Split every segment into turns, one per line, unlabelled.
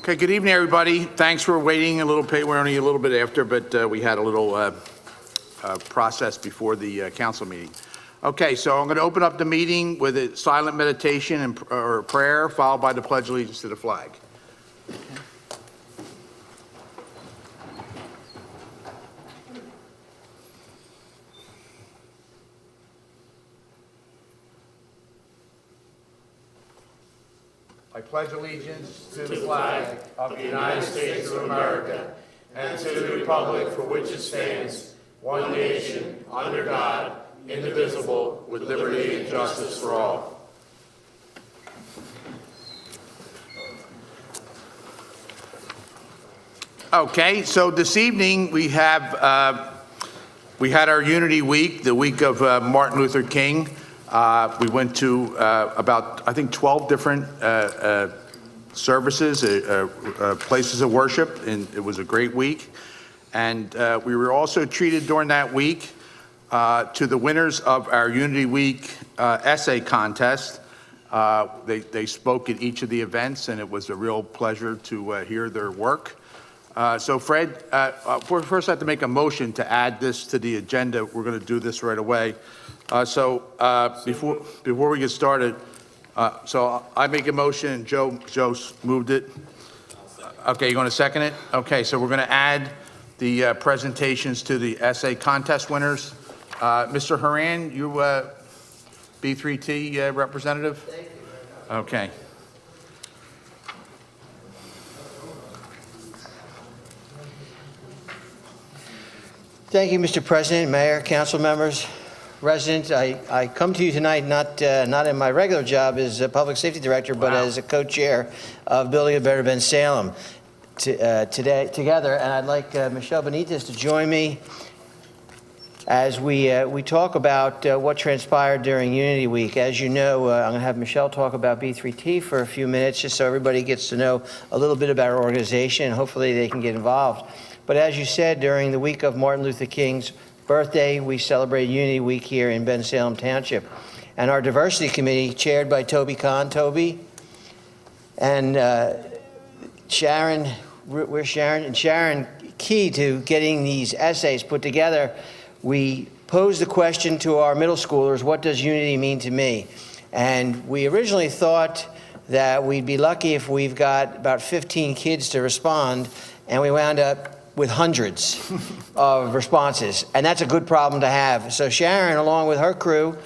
Okay, good evening, everybody. Thanks for waiting a little bit. We're only a little bit after, but we had a little process before the council meeting. Okay, so I'm going to open up the meeting with a silent meditation and or prayer, followed by the Pledge of Allegiance to the flag. I pledge allegiance to the flag of the United States of America and to the republic for which it stands, one nation, under God, indivisible, with liberty and justice for all. Okay, so this evening we had our Unity Week, the week of Martin Luther King. We went to about, I think, 12 different services, places of worship, and it was a great week. And we were also treated during that week to the winners of our Unity Week essay contest. They spoke at each of the events, and it was a real pleasure to hear their work. So Fred, first I have to make a motion to add this to the agenda. We're going to do this right away. Before we get started, so I make a motion and Joe moved it. Okay, you going to second it? Okay, so we're going to add the presentations to the essay contest winners. Mr. Haran, you B3T representative? Thank you. Okay.
Thank you, Mr. President, Mayor, council members, residents. I come to you tonight not in my regular job as a public safety director, but as a co-chair of Building a Better Bensalem together. And I'd like Michelle Benitez to join me as we talk about what transpired during Unity Week. As you know, I'm going to have Michelle talk about B3T for a few minutes, just so everybody gets to know a little bit about our organization, and hopefully they can get involved. But as you said, during the week of Martin Luther King's birthday, we celebrated Unity Week here in Bensalem Township. And our diversity committee, chaired by Toby Kahn, Toby, and Sharon, where's Sharon? And Sharon, key to getting these essays put together, we posed the question to our middle schoolers, what does unity mean to me? And we originally thought that we'd be lucky if we've got about 15 kids to respond, and we wound up with hundreds of responses, and that's a good problem to have. So Sharon, along with her crew,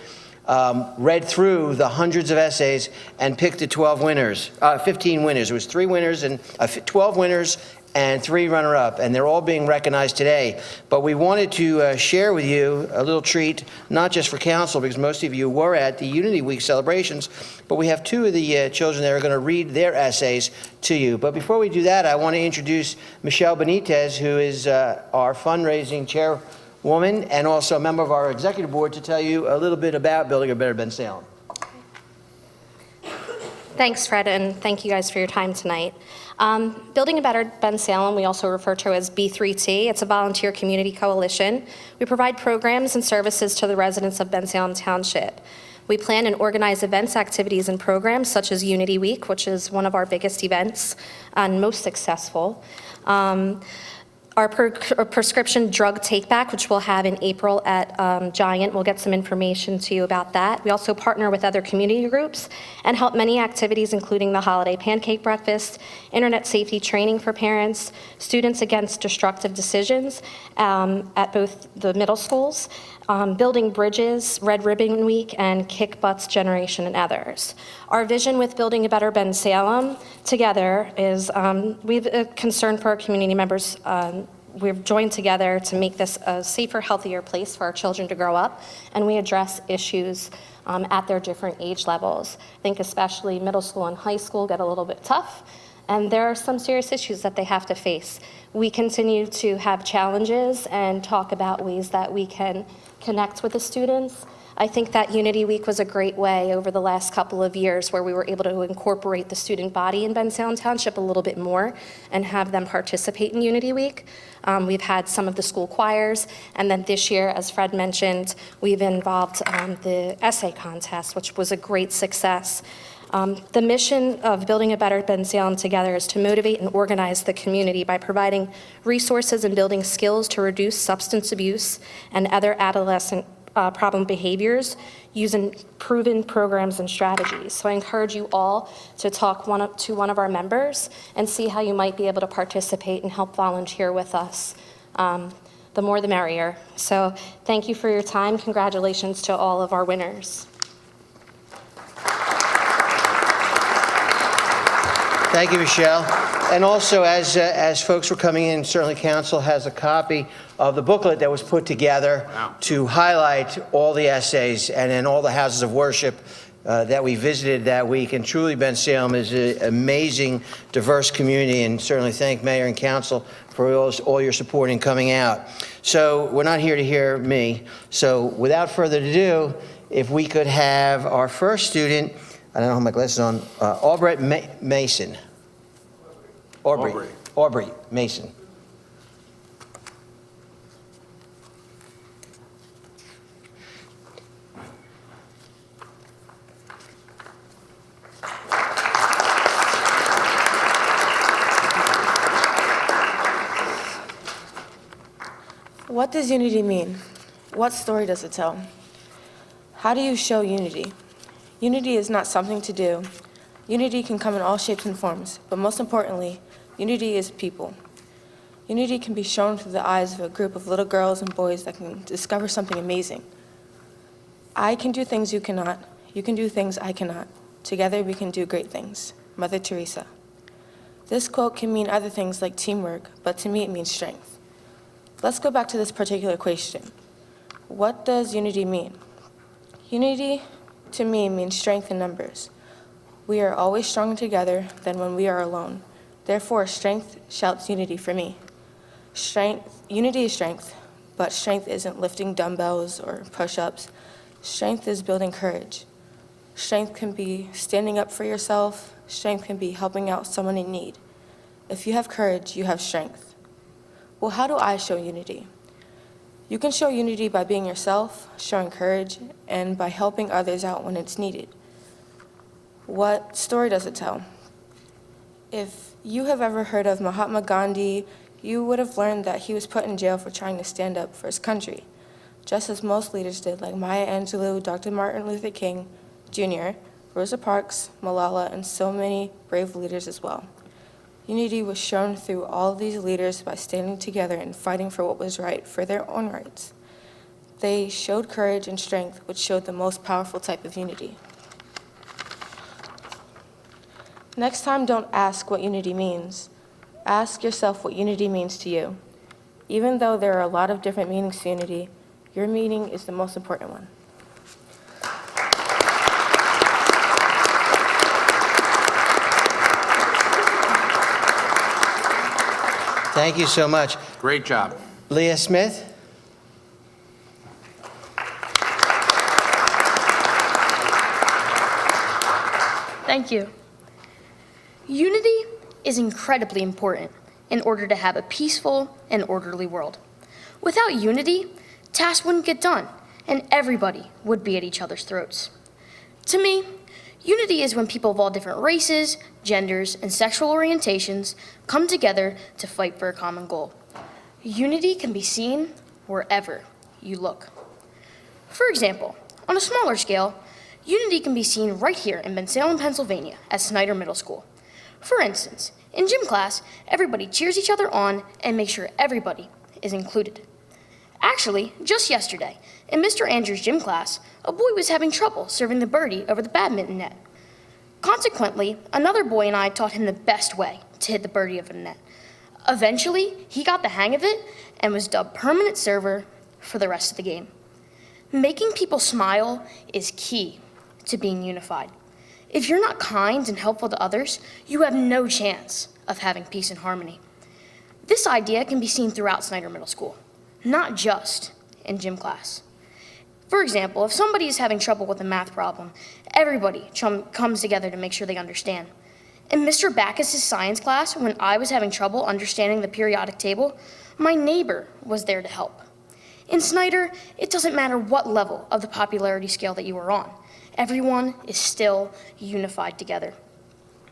read through the hundreds of essays and picked the 15 winners. It was 3 winners and 12 winners and 3 runner-up, and they're all being recognized today. But we wanted to share with you a little treat, not just for council, because most of you were at the Unity Week celebrations, but we have 2 of the children that are going to read their essays to you. But before we do that, I want to introduce Michelle Benitez, who is our fundraising chairwoman and also a member of our executive board, to tell you a little bit about Building a Better Bensalem.
Thanks, Fred, and thank you guys for your time tonight. Building a Better Bensalem, we also refer to as B3T. It's a volunteer community coalition. We provide programs and services to the residents of Bensalem Township. We plan and organize events, activities, and programs such as Unity Week, which is one of our biggest events and most successful. Our prescription drug take-back, which we'll have in April at Giant. We'll get some information to you about that. We also partner with other community groups and help many activities, including the holiday pancake breakfast, internet safety training for parents, students against destructive decisions at both the middle schools, building bridges, Red Ribbon Week, and Kick Butts Generation, and others. Our vision with Building a Better Bensalem together is we have a concern for our community members. We've joined together to make this a safer, healthier place for our children to grow up, and we address issues at their different age levels. I think especially middle school and high school get a little bit tough, and there are some serious issues that they have to face. We continue to have challenges and talk about ways that we can connect with the students. I think that Unity Week was a great way over the last couple of years where we were able to incorporate the student body in Bensalem Township a little bit more and have them participate in Unity Week. We've had some of the school choirs, and then this year, as Fred mentioned, we've involved the essay contest, which was a great success. The mission of Building a Better Bensalem Together is to motivate and organize the community by providing resources and building skills to reduce substance abuse and other adolescent problem behaviors using proven programs and strategies. So I encourage you all to talk to one of our members and see how you might be able to participate and help volunteer with us. The more the merrier. So thank you for your time. Congratulations to all of our winners.
Thank you, Michelle. And also, as folks were coming in, certainly council has a copy of the booklet that was put together to highlight all the essays and then all the houses of worship that we visited that week. And truly, Bensalem is an amazing, diverse community, and certainly thank Mayor and Council for all your support in coming out. So we're not here to hear me. So without further ado, if we could have our first student, I don't have my glasses on, Aubrey Mason. Aubrey Mason.
What does unity mean? What story does it tell? How do you show unity? Unity is not something to do. Unity can come in all shapes and forms, but most importantly, unity is people. Unity can be shown through the eyes of a group of little girls and boys that can discover something amazing. I can do things you cannot. You can do things I cannot. Together we can do great things. Mother Teresa. This quote can mean other things like teamwork, but to me it means strength. Let's go back to this particular question. What does unity mean? Unity, to me, means strength in numbers. We are always stronger together than when we are alone. Therefore, strength shouts unity for me. Unity is strength, but strength isn't lifting dumbbells or push-ups. Strength is building courage. Strength can be standing up for yourself. Strength can be helping out someone in need. If you have courage, you have strength. Well, how do I show unity? You can show unity by being yourself, showing courage, and by helping others out when it's needed. What story does it tell? If you have ever heard of Mahatma Gandhi, you would have learned that he was put in jail for trying to stand up for his country, just as most leaders did, like Maya Angelou, Dr. Martin Luther King Jr., Rosa Parks, Malala, and so many brave leaders as well. Unity was shown through all these leaders by standing together and fighting for what was right, for their own rights. They showed courage and strength, which showed the most powerful type of unity. Next time, don't ask what unity means. Ask yourself what unity means to you. Even though there are a lot of different meanings to unity, your meaning is the most important one.
Thank you so much.
Great job.
Leah Smith?
Thank you. Unity is incredibly important in order to have a peaceful and orderly world. Without unity, tasks wouldn't get done, and everybody would be at each other's throats. To me, unity is when people of all different races, genders, and sexual orientations come together to fight for a common goal. Unity can be seen wherever you look. For example, on a smaller scale, unity can be seen right here in Bensalem, Pennsylvania at Snyder Middle School. For instance, in gym class, everybody cheers each other on and makes sure everybody is included. Actually, just yesterday, in Mr. Andrews' gym class, a boy was having trouble serving the birdie over the badminton net. Consequently, another boy and I taught him the best way to hit the birdie over the net. Eventually, he got the hang of it and was dubbed permanent server for the rest of the game. Making people smile is key to being unified. If you're not kind and helpful to others, you have no chance of having peace and harmony. This idea can be seen throughout Snyder Middle School, not just in gym class. For example, if somebody is having trouble with a math problem, everybody comes together to make sure they understand. In Mr. Backus's science class, when I was having trouble understanding the periodic table, my neighbor was there to help. In Snyder, it doesn't matter what level of the popularity scale that you are on. everyone is still unified together.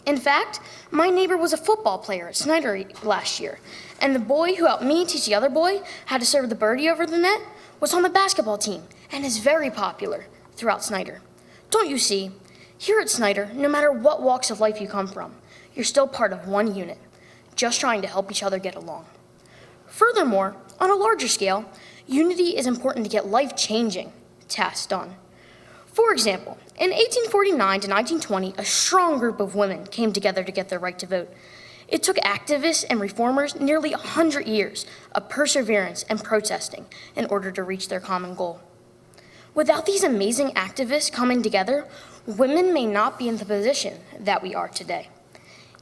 In fact, my neighbor was a football player at Snyder last year, and the boy who helped me teach the other boy how to serve the birdie over the net was on the basketball team and is very popular throughout Snyder. Don't you see? Here at Snyder, no matter what walks of life you come from, you're still part of one unit, just trying to help each other get along. Furthermore, on a larger scale, unity is important to get life-changing tasks done. For example, in 1849 to 1920, a strong group of women came together to get their right to vote. It took activists and reformers nearly 100 years of perseverance and protesting in order to reach their common goal. Without these amazing activists coming together, women may not be in the position that we are today.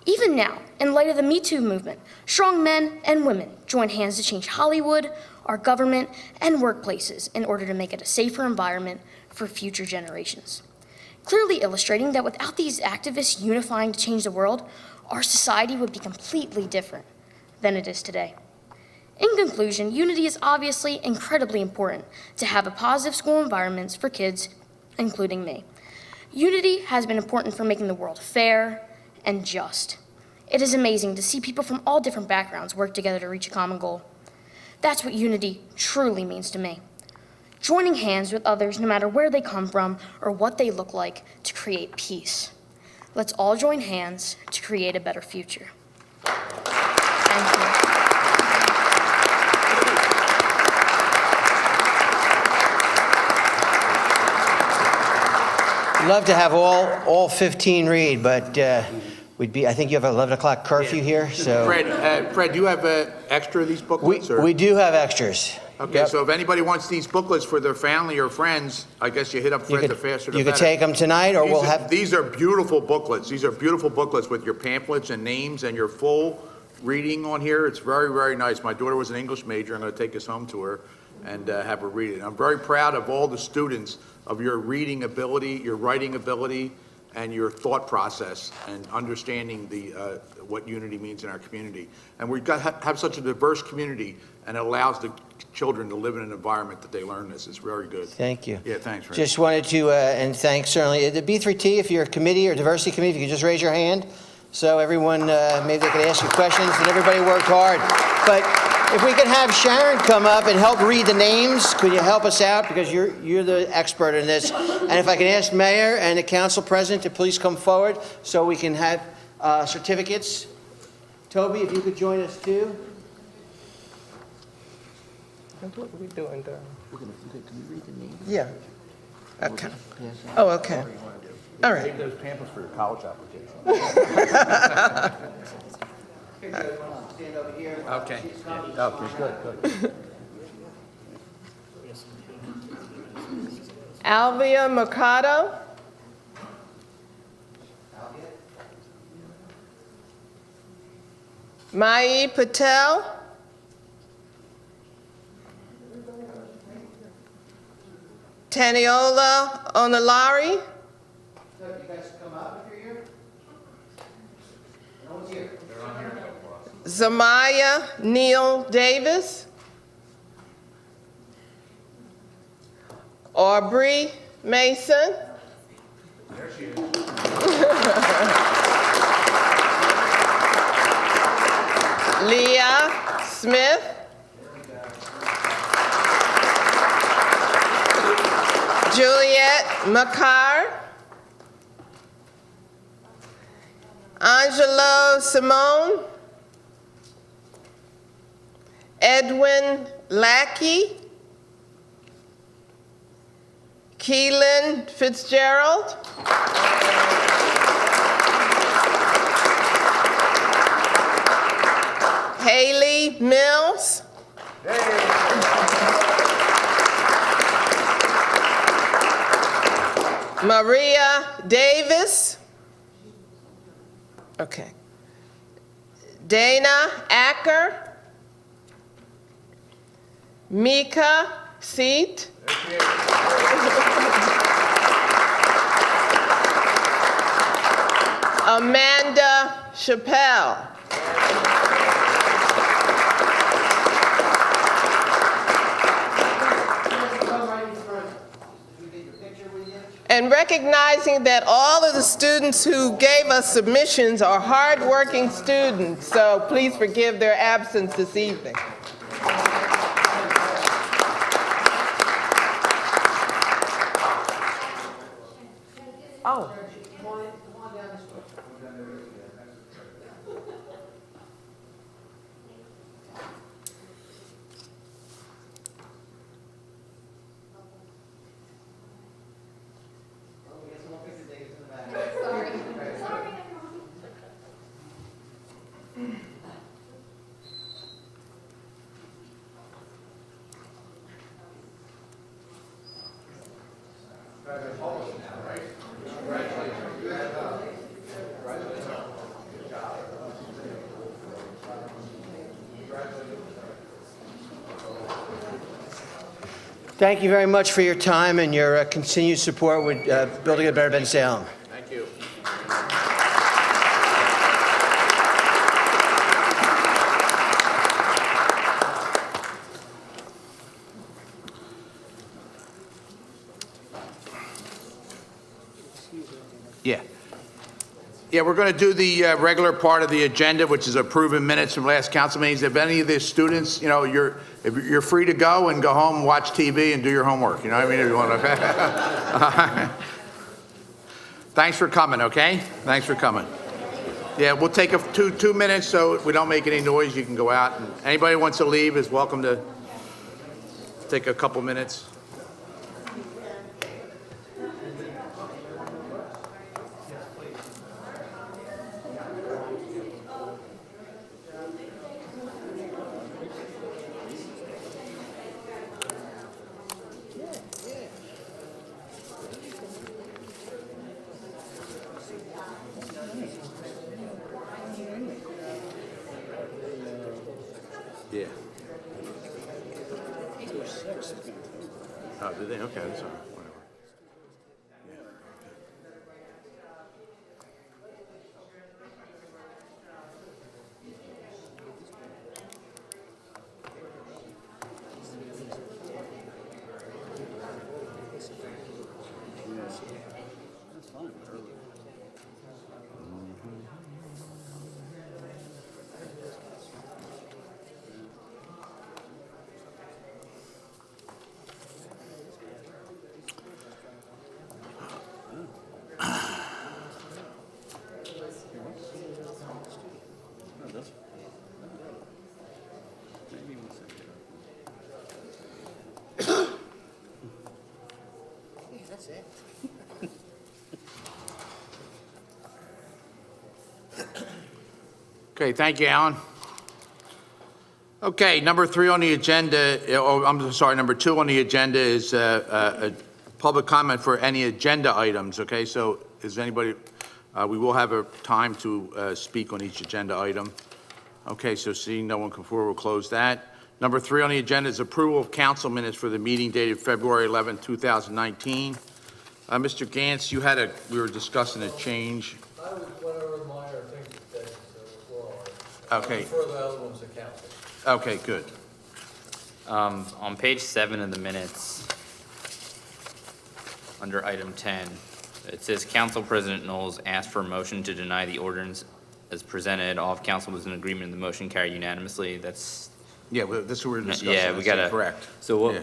Even now, in light of the Me Too movement, strong men and women join hands to change Hollywood, our government, and workplaces in order to make it a safer environment for future generations. Clearly illustrating that without these activists unifying to change the world, our society would be completely different than it is today. In conclusion, unity is obviously incredibly important to have a positive school environments for kids, including me. Unity has been important for making the world fair and just. It is amazing to see people from all different backgrounds work together to reach a common goal. That's what unity truly means to me. Joining hands with others, no matter where they come from or what they look like, to create peace. Let's all join hands to create a better future. Thank you.
Love to have all 15 read, but I think you have an 11 o'clock curfew here, so.
Fred, do you have extra of these booklets? or-
We do have extras.
Okay,
Yep.
so if anybody wants these booklets for their family or friends, I guess you hit up
You
Fred, the faster the
could
better.
take them tonight, or we'll have,
These are beautiful booklets. These are beautiful booklets with your pamphlets and names and your full reading on here. It's very, very nice. My daughter was an English major. I'm going to take this home to her and have her read it. I'm very proud of all the students, of your reading ability, your writing ability, and your thought process and understanding what unity means in our community. And we've got have such a diverse community, and it allows the children to live in an environment that they learn this. It's very good.
thank you.
Yeah, thanks, Fred.
Just wanted to, and thanks certainly, the B3T, if you're a committee or diversity committee, if you could just raise your hand, so everyone, maybe they could ask you questions, and everybody worked hard. But if we could have Sharon come up and help read the names, could you help us out, because you're the expert in this? And if I can ask Mayor and the council president to please come forward, so we can have certificates. Toby, if you could join us too.
What are we doing there? Yeah. Okay. Oh, okay. All right.
Take those pamphlets for your college application.
Stand over here.
Okay. Okay, good.
Alvia Mercado. Mai Patel. Taniola Onalari.
You guys come up if you're here. No one's here.
Zamaya Neal Davis. Aubrey Mason.
There she is.
Leah Smith. Juliet Makar. Angelo Simone. Edwin Lackey. Keelan Fitzgerald. Haley Mills. Maria Davis. Okay. Dana Acker. Mika Seat. Amanda Chappelle. And recognizing that all of the students who gave us submissions are hardworking students, so please forgive their absence this evening. Oh.
Thank you very much for your time and your continued support with Building a Better Bensalem.
Thank you. Yeah. Yeah, we're going to do the regular part of the agenda, which is approving minutes from last council meetings. If any of the students, you know, if you're free to go and go home, watch TV, and do your homework. You know what I mean? If you want to. Thanks for coming. Okay. Thanks for coming. Yeah, we'll take 2 minutes so we don't make any noise. You can go out, and anybody who wants to leave is welcome to take a couple minutes. Yeah. Oh, did they? Okay, that's all right. Whatever. Okay, thank you, Alan. Okay, number 3 on the agenda, I'm sorry, number 2 on the agenda is a public comment for any agenda items, okay? So is anybody, we will have a time to speak on each agenda item. Okay, so seeing no one come forward, we'll close that. Number 3 on the agenda is approval of council minutes for the meeting dated February 11, 2019. Mr. Gantz, we were discussing a change.
I would, whatever minor things that were all right.
Okay.
For the other ones to council.
Okay, good.
On page 7 of the minutes, under item 10, it says Council President Knowles asked for a motion to deny the ordinance as presented. All of council was in agreement, the motion carried unanimously. That's,
Yeah, well, this is what we're discussing.
yeah, we gotta.
Correct.
So what,
Yeah.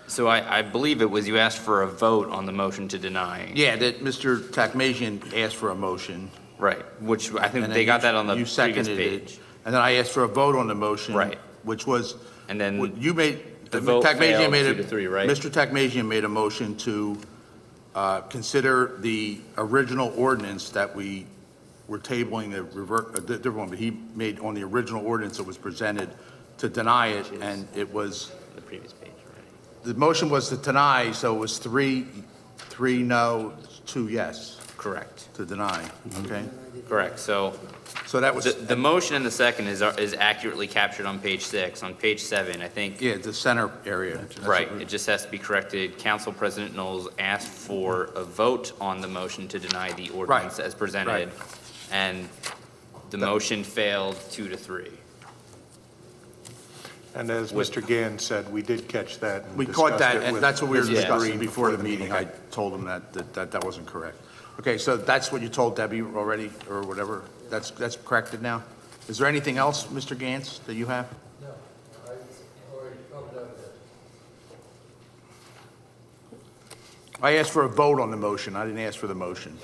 so I believe it was you asked for a vote on the motion to deny.
Yeah, that Mr. Takmazian asked for a motion.
Right, which I think
and
they
then
got that on the
you
previous
seconded
page.
it, and then I asked for a vote on the motion.
Right.
Which was.
And then
what you made.
the vote
Takmazian
failed
made
2-3, right?
Mr. Takmazian made a motion to consider the original ordinance that we were tabling, a different one, but he made on the original ordinance that was presented to deny it, and it was,
The previous page, right?
the motion was to deny, so it was three no, 2 yes
Correct,
to deny, okay?
correct. So
So that was,
the motion and the second is accurately captured on page 6. On page 7, I think.
yeah, the center area. That's
Right,
what-
it just has to be corrected. Council President Knowles asked for a vote on the motion to deny the ordinance as presented,
right.
and the motion failed 2-3.
And as Mr. Gann said, we did catch that. And
We caught that,
discussed it
and
with
that's what we were
Mr.
discussing
Green
before the meeting. I told him that wasn't correct. Okay, so that's what you told Debbie already, or whatever? That's corrected now? Is there anything else, Mr. Gantz, that you have?
No, I already covered everything.
I asked for a vote on the motion. I didn't ask for the motion.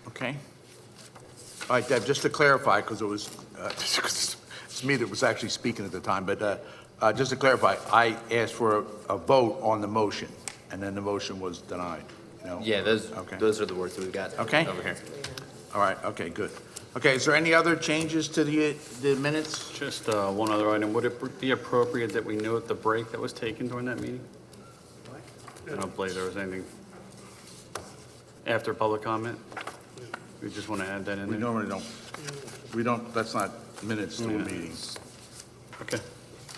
Okay. All right, Deb, just to clarify, because it was, it's me that was actually speaking at the time, but just to clarify, I asked for a vote on the motion, and then the motion was denied, you know?
Yeah,
Okay.
those are the words that we've got
Okay.
over here.
All right, okay, good. Okay, is there any other changes to the minutes?
Just one other item. Would it be appropriate that we note the break that was taken during that meeting? I don't believe there was anything after public comment. We just want to add that in
We
there.
normally don't, that's not minutes to a meeting.
Okay.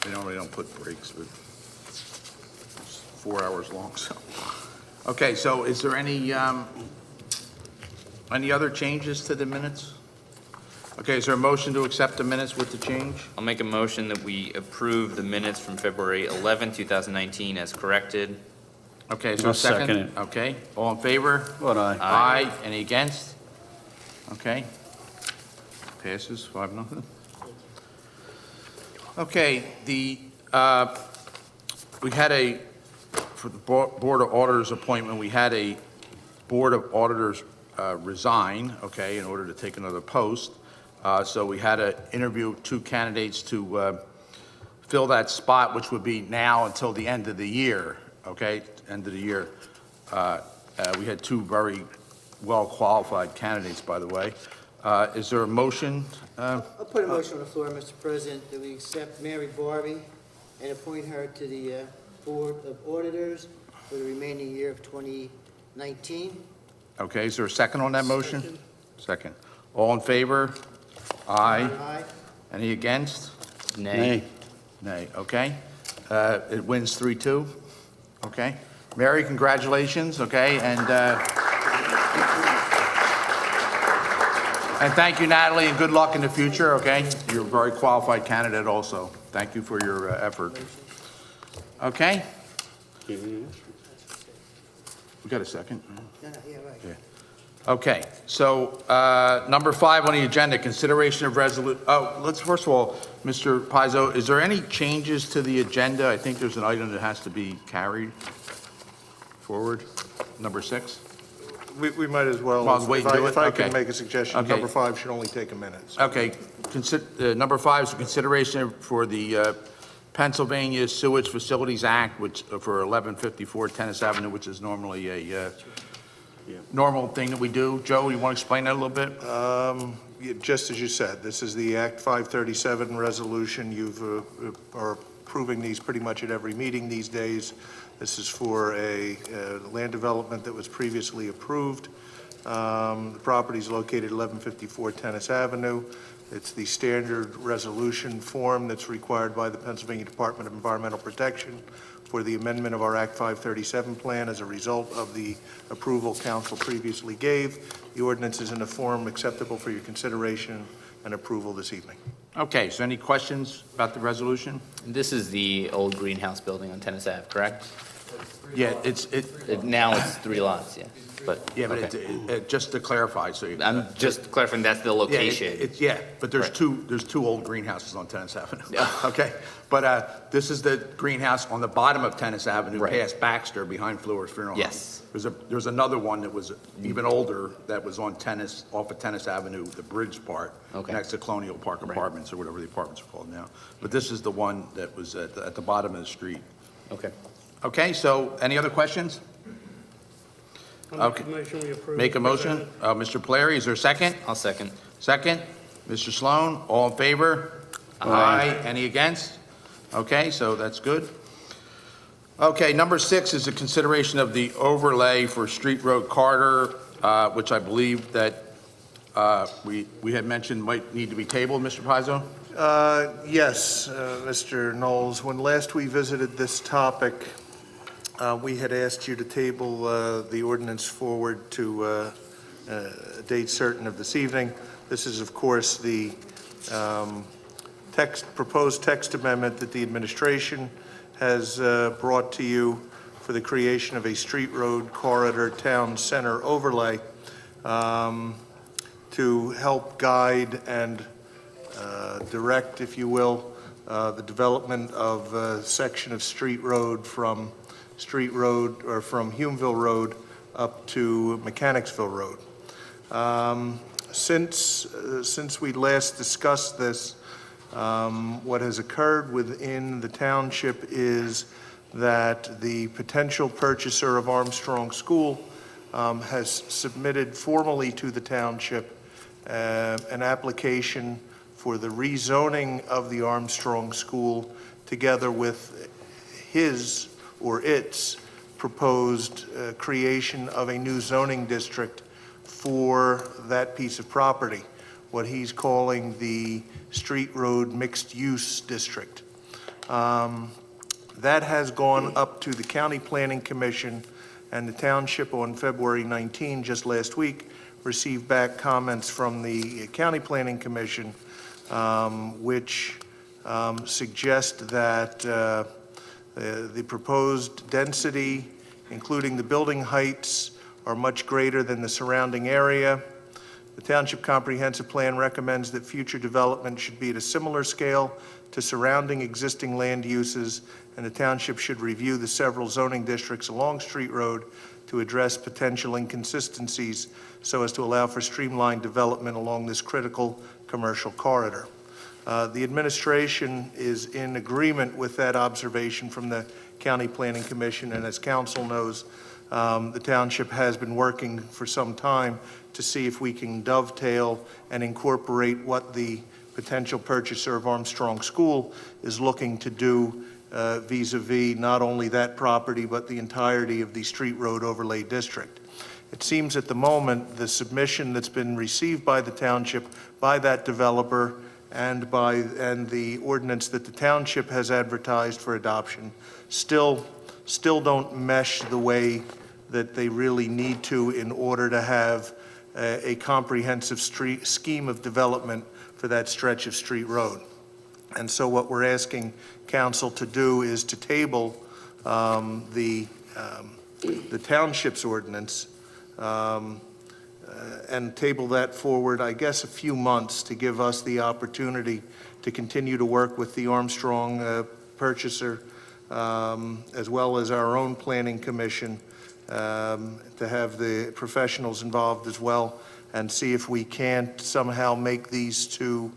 We normally don't put breaks, but it's 4 hours long, so. Okay, so is there any other changes to the minutes? Okay, is there a motion to accept the minutes with the change?
I'll make a motion that we approve the minutes from February 11, 2019 as corrected.
Okay, is there a
I'll
second?
second it.
Okay, all in favor?
What aye?
Aye. Any against? Okay. Passes 5-0. Okay, we had for the Board of Auditors appointment, we had a Board of Auditors resign, okay, in order to take another post. So we had to interview 2 candidates to fill that spot, which would be now until the end of the year, okay, end of the year. We had 2 very well-qualified candidates, by the way. Is there a motion?
I'll put a motion on the floor, Mr. President, that we accept Mary Barbie and appoint her to the Board of Auditors for the remaining year of 2019.
Okay, is there a second on that motion? Second. All in favor? Aye.
Aye.
Any against?
Nay.
Nay, okay. It wins 3-2, okay. Mary, congratulations, okay, and thank you, Natalie, and good luck in the future, okay? You're a very qualified candidate also. Thank you for your effort. Okay? We got a second?
Yeah, right.
Yeah. Okay, so, number 5 on the agenda, consideration of let's, first of all, Mr. Pizzo, is there any changes to the agenda? I think there's an item that has to be carried forward, number 6.
We might as well,
Well, wait and do it?
if I
Okay.
can make a suggestion,
Okay.
number 5 should only take a minute.
Okay, number 5 is consideration for the Pennsylvania Sewage Facilities Act, which, for 1154 Tennis Avenue, which is normally a normal thing that we do. Joe, you want to explain that a little bit?
Just as you said, this is the Act 537 resolution. Are approving these pretty much at every meeting these days. This is for a land development that was previously approved. The property is located 1154 Tennis Avenue. It's the standard resolution form that's required by the Pennsylvania Department of Environmental Protection for the amendment of our Act 537 plan as a result of the approval council previously gave. The ordinance is in a form acceptable for your consideration and approval this evening.
Okay, so any questions about the resolution?
This is the old greenhouse building on Tennis Ave, correct?
Yeah,
Now it's 3 lots, yeah. But,
yeah, but
okay.
just to clarify, so you.
I'm just clarifying, that's the location.
Yeah, but there's
Right.
there's 2 old greenhouses on Tennis Avenue.
Yeah.
Okay, but this is the greenhouse on the bottom of Tennis Avenue,
Right.
past Baxter, behind Fleur's Funeral Home.
Yes.
There's another one that was even older, that was on off of Tennis Avenue, the bridge part.
Okay.
Next to Colonial Park
Right.
Apartments, or whatever the apartments are called now. But this is the one that was at the bottom of the street.
Okay.
Okay, so any other questions? Okay. Make a motion. Mr. Polari, is there a second?
I'll second.
Second. Mr. Sloan, all in favor? Aye. Any against? Okay, so that's good. Okay, number 6 is a consideration of the overlay for Street Road Carter which I believe that we had mentioned might need to be tabled, Mr. Pizzo?
Yes, Mr. Knowles, when last we visited this topic, we had asked you to table the ordinance forward to a date certain of this evening. This is, of course, the proposed text amendment that the administration has brought to you for the creation of a street road corridor town center overlay to help guide and direct, if you will, the development of a section of street road from Humeville Road up to Mechanicsville Road. Since we last discussed this, what has occurred within the township is that the potential purchaser of Armstrong School has submitted formally to the township an application for the rezoning of the Armstrong School together with his or its proposed creation of a new zoning district for that piece of property, what he's calling the Street Road Mixed Use District. That has gone up to the County Planning Commission, and the township on February 19, just last week, received back comments from the County Planning Commission, which suggest that the proposed density, including the building heights, are much greater than the surrounding area. The Township Comprehensive Plan recommends that future development should be at a similar scale to surrounding existing land uses, and the township should review the several zoning districts along Street Road to address potential inconsistencies so as to allow for streamlined development along this critical commercial corridor. The administration is in agreement with that observation from the County Planning Commission, and as council knows, the township has been working for some time to see if we can dovetail and incorporate what the potential purchaser of Armstrong School is looking to do vis-a-vis not only that property but the entirety of the Street Road Overlay District. It seems at the moment the submission that's been received by the township, by that developer, and the ordinance that the township has advertised for adoption still don't mesh the way that they really need to in order to have a comprehensive scheme of development for that stretch of Street Road. And so what we're asking council to do is to table the township's ordinance and table that forward, I guess, a few months to give us the opportunity to continue to work with the Armstrong purchaser as well as our own planning commission to have the professionals involved as well and see if we can't somehow make these two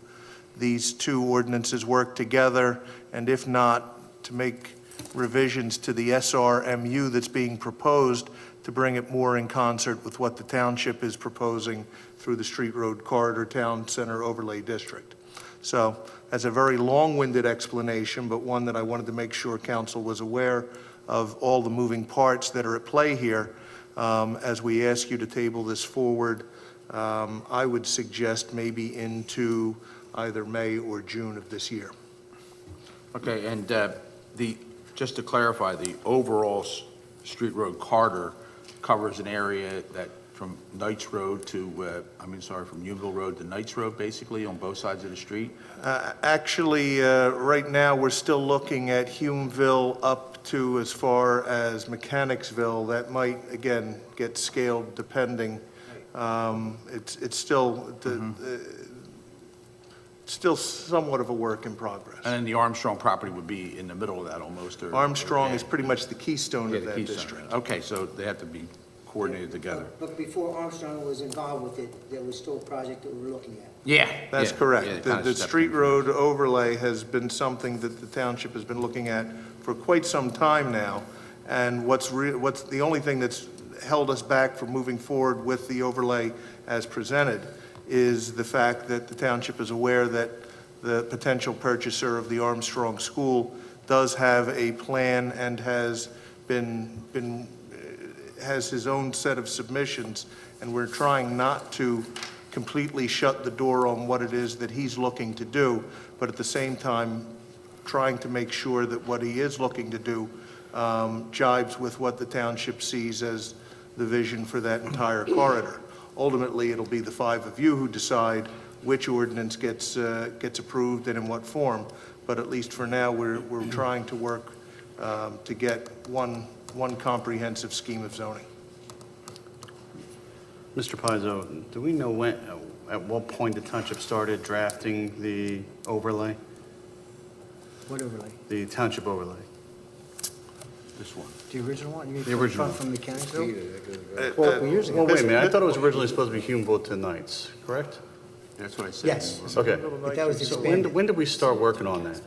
ordinances work together, and if not, to make revisions to the SRMU that's being proposed to bring it more in concert with what the township is proposing through the Street Road Corridor Town Center Overlay District. So that's a very long-winded explanation, but one that I wanted to make sure council was aware of all the moving parts that are at play here. As we ask you to table this forward, I would suggest maybe into either May or June of this year.
Okay, and just to clarify, the overall Street Road corridor covers an area that from Knights Road to, from Unionville Road to Knights Road, basically, on both sides of the street?
Actually, right now, we're still looking at Humeville up to as far as Mechanicsville. That might, again, get scaled depending. It's still, still somewhat of a work in progress.
And then the Armstrong property would be in the middle of that almost?
Armstrong is pretty much the keystone
Yeah,
of
the
that
keystone.
district.
Okay, so they have to be coordinated together.
But before Armstrong was involved with it, there was still a project that we were looking at.
Yeah.
That's
yeah,
correct.
yeah, it
The
kinda stepped
street
in.
road overlay has been something that the township has been looking at for quite some time now. And what's the only thing that's held us back from moving forward with the overlay as presented is the fact that the township is aware that the potential purchaser of the Armstrong School does have a plan and has been has his own set of submissions, and we're trying not to completely shut the door on what it is that he's looking to do, but at the same time, trying to make sure that what he is looking to do jibes with what the township sees as the vision for that entire corridor. Ultimately, it'll be the five of you who decide which ordinance gets approved and in what form, but at least for now, we're trying to work to get one comprehensive scheme of zoning.
Mr. Pizzo, do we know at what point the township started drafting the overlay,
What overlay?
the township overlay?
This one.
The original one? You
The original.
From Mechanicsville?
Well,
years ago.
well, wait a minute, I thought it was originally supposed to be Humboldt Nights, correct?
That's what I said.
Yes.
Okay.
But that was
So
expanded
when did we start working on that?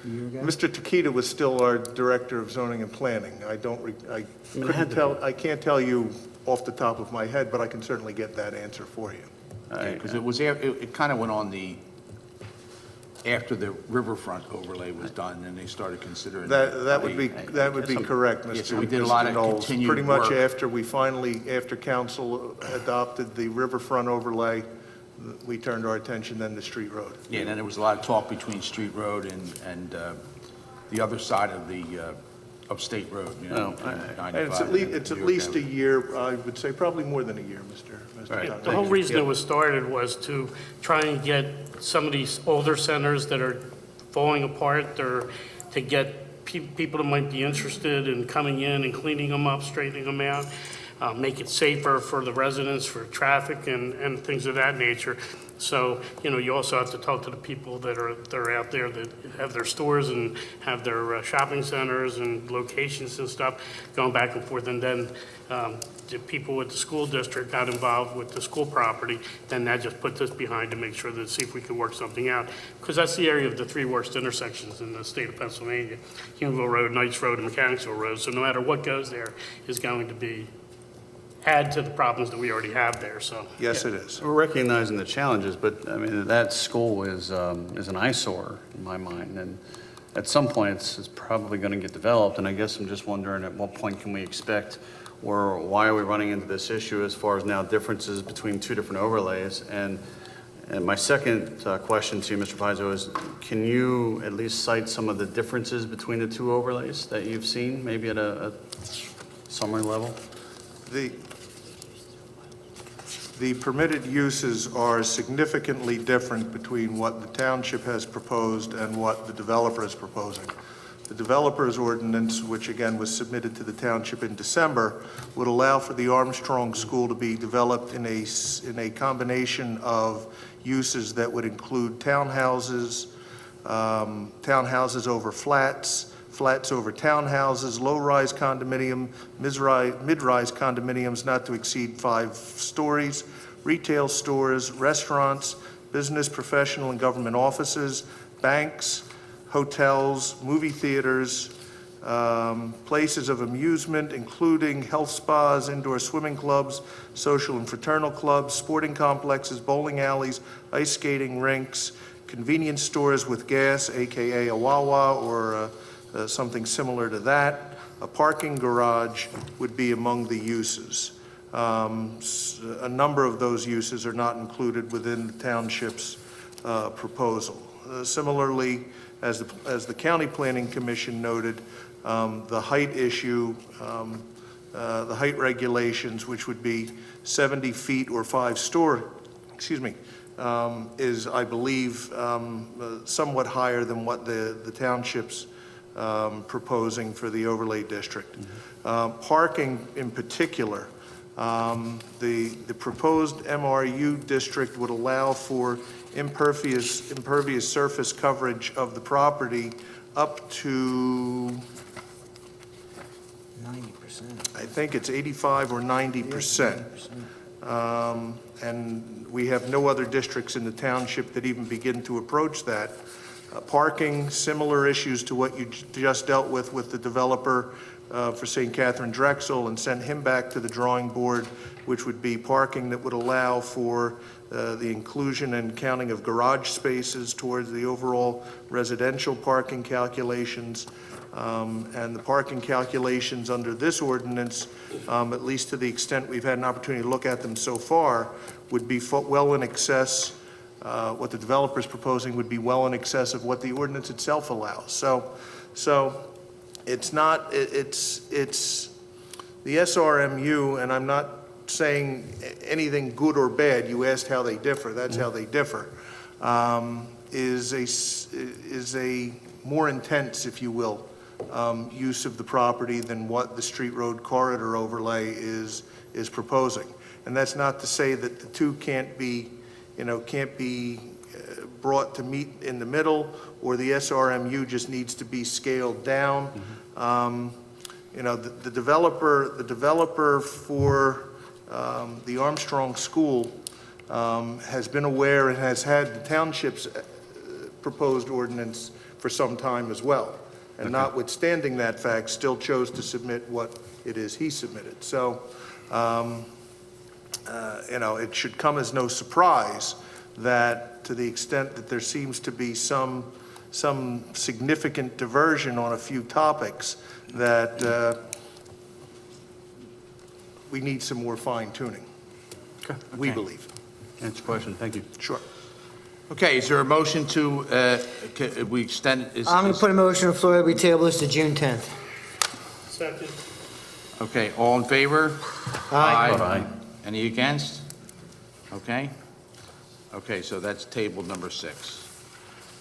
a year ago.
Mr. Takita was still our Director of Zoning and Planning. I
had to
I can't tell you off the top of my head, but I can certainly get that answer for you.
Because it kind of went on after the riverfront overlay was done, and they started considering.
That would be correct, Mr.
Yeah, so we did a lot of
Knowles.
continued
Pretty much
work.
after council adopted the riverfront overlay, we turned our attention then to Street Road.
Yeah, and then there was a lot of talk between Street Road and the other side of the upstate road, you know.
And it's at least a year, I would say probably more than a year, Mr.
Right.
Dunn.
The whole reason it was started was to try and get some of these older centers that are falling apart, or to get people that might be interested in coming in and cleaning them up, straightening them out, make it safer for the residents, for traffic and things of that nature. So, you also have to talk to the people that are out there that have their stores and have their shopping centers and locations and stuff going back and forth. And then the people with the school district got involved with the school property. Then that just put this behind to make sure to see if we could work something out. Because that's the area of the three worst intersections in the state of Pennsylvania: Huneville Road, Knights Road, and Mechanicsville Road. So no matter what goes there is going to add to the problems that we already have there, so.
Yes, it is.
We're recognizing the challenges, but I mean, that school is an eyesore in my mind. And at some point, it's probably going to get developed. And I guess I'm just wondering, at what point can we expect, or why are we running into this issue as far as now differences between two different overlays? And my second question to you, Mr. Pizzo, is can you at least cite some of the differences between the two overlays that you've seen, maybe at a summary level?
The permitted uses are significantly different between what the township has proposed and what the developer is proposing. The developer's ordinance, which again was submitted to the township in December, would allow for the Armstrong School to be developed in a combination of uses that would include townhouses, townhouses over flats, flats over townhouses, low-rise condominium, mid-rise condominiums not to exceed 5 stories, retail stores, restaurants, business, professional, and government offices, banks, hotels, movie theaters, places of amusement, including health spas, indoor swimming clubs, social and fraternal clubs, sporting complexes, bowling alleys, ice skating rinks, convenience stores with gas, AKA a Wawa or something similar to that. A parking garage would be among the uses. A number of those uses are not included within the township's proposal. Similarly, as the County Planning Commission noted, the height issue, the height regulations, which would be 70 feet or 5-story, is, I believe, somewhat higher than what the township's proposing for the overlay district. Parking in particular, the proposed MRU district would allow for impervious surface coverage of the property up to
90%.
I think it's 85 or 90%. And we have no other districts in the township that even begin to approach that. Parking, similar issues to what you just dealt with the developer for St. Catherine Drexel, and sent him back to the drawing board, which would be parking that would allow for the inclusion and counting of garage spaces towards the overall residential parking calculations. And the parking calculations under this ordinance, at least to the extent we've had an opportunity to look at them so far, would be well in excess, what the developer's proposing would be well in excess of what the ordinance itself allows. So it's not, it's the SRMU, and I'm not saying anything good or bad, you asked how they differ, that's how they differ, is a more intense, if you will, use of the property than what the street road corridor overlay is proposing. And that's not to say that the two can't be brought to meet in the middle, or the SRMU just needs to be scaled down. The developer for the Armstrong School has been aware and has had the township's proposed ordinance for some time as well. And notwithstanding that fact, still chose to submit what it is he submitted. So, it should come as no surprise that to the extent that there seems to be some significant diversion on a few topics, that we need some more fine tuning, we believe.
Answer question, thank you.
Sure.
Okay, is there a motion to, we extend?
I'm going to put a motion on the floor that we table this to June 10th.
Second.
Okay, all in favor?
Aye.
Any against? Okay. Okay, so that's table number 6.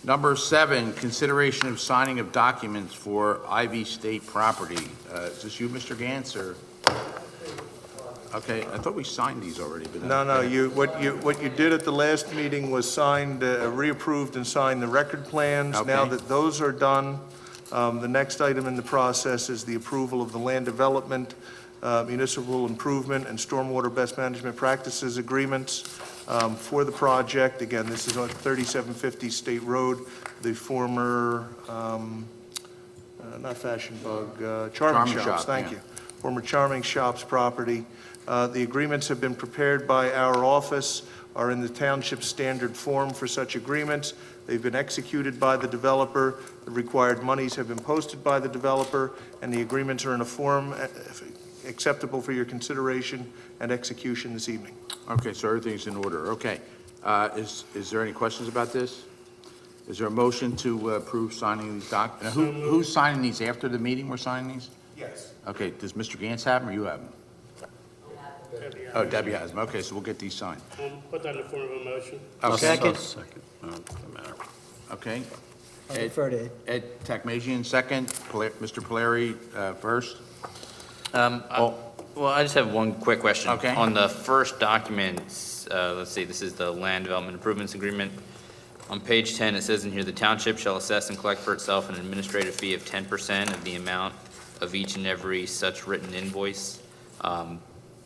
Number 7, consideration of signing of documents for Ivy State property. Is this you, Mr. Gantz, or? Okay, I thought we signed these already, but.
No, what you did at the last meeting was signed, reapproved and signed the record plans.
Okay.
Now that those are done, the next item in the process is the approval of the land development, municipal improvement, and stormwater best management practices agreements for the project. Again, this is on 3750 State Road, the former, not Fashion Bug, Charming Shops, thank you. Former Charming Shops property. The agreements have been prepared by our office, are in the township standard form for such agreements. They've been executed by the developer. The required monies have been posted by the developer, and the agreements are in a form acceptable for your consideration and execution this evening.
Okay, so everything's in order. Okay. Is there any questions about this? Is there a motion to approve signing these documents? Who's signing these after the meeting? We're signing these?
Yes.
Okay, does Mr. Gantz have them or you have them? Oh, Debbie has them. Okay, so we'll get these signed.
Put that in the form of a motion.
Okay.
Second.
Doesn't matter.
Okay.
I'll defer to Ed.
Ed Takmazian, second. Mr. Polari, first.
Well, I just have one quick question.
Okay.
On the first document, let's see, this is the Land Development Improvements Agreement. On page 10, it says in here, the township shall assess and collect for itself an administrative fee of 10% of the amount of each and every such written invoice.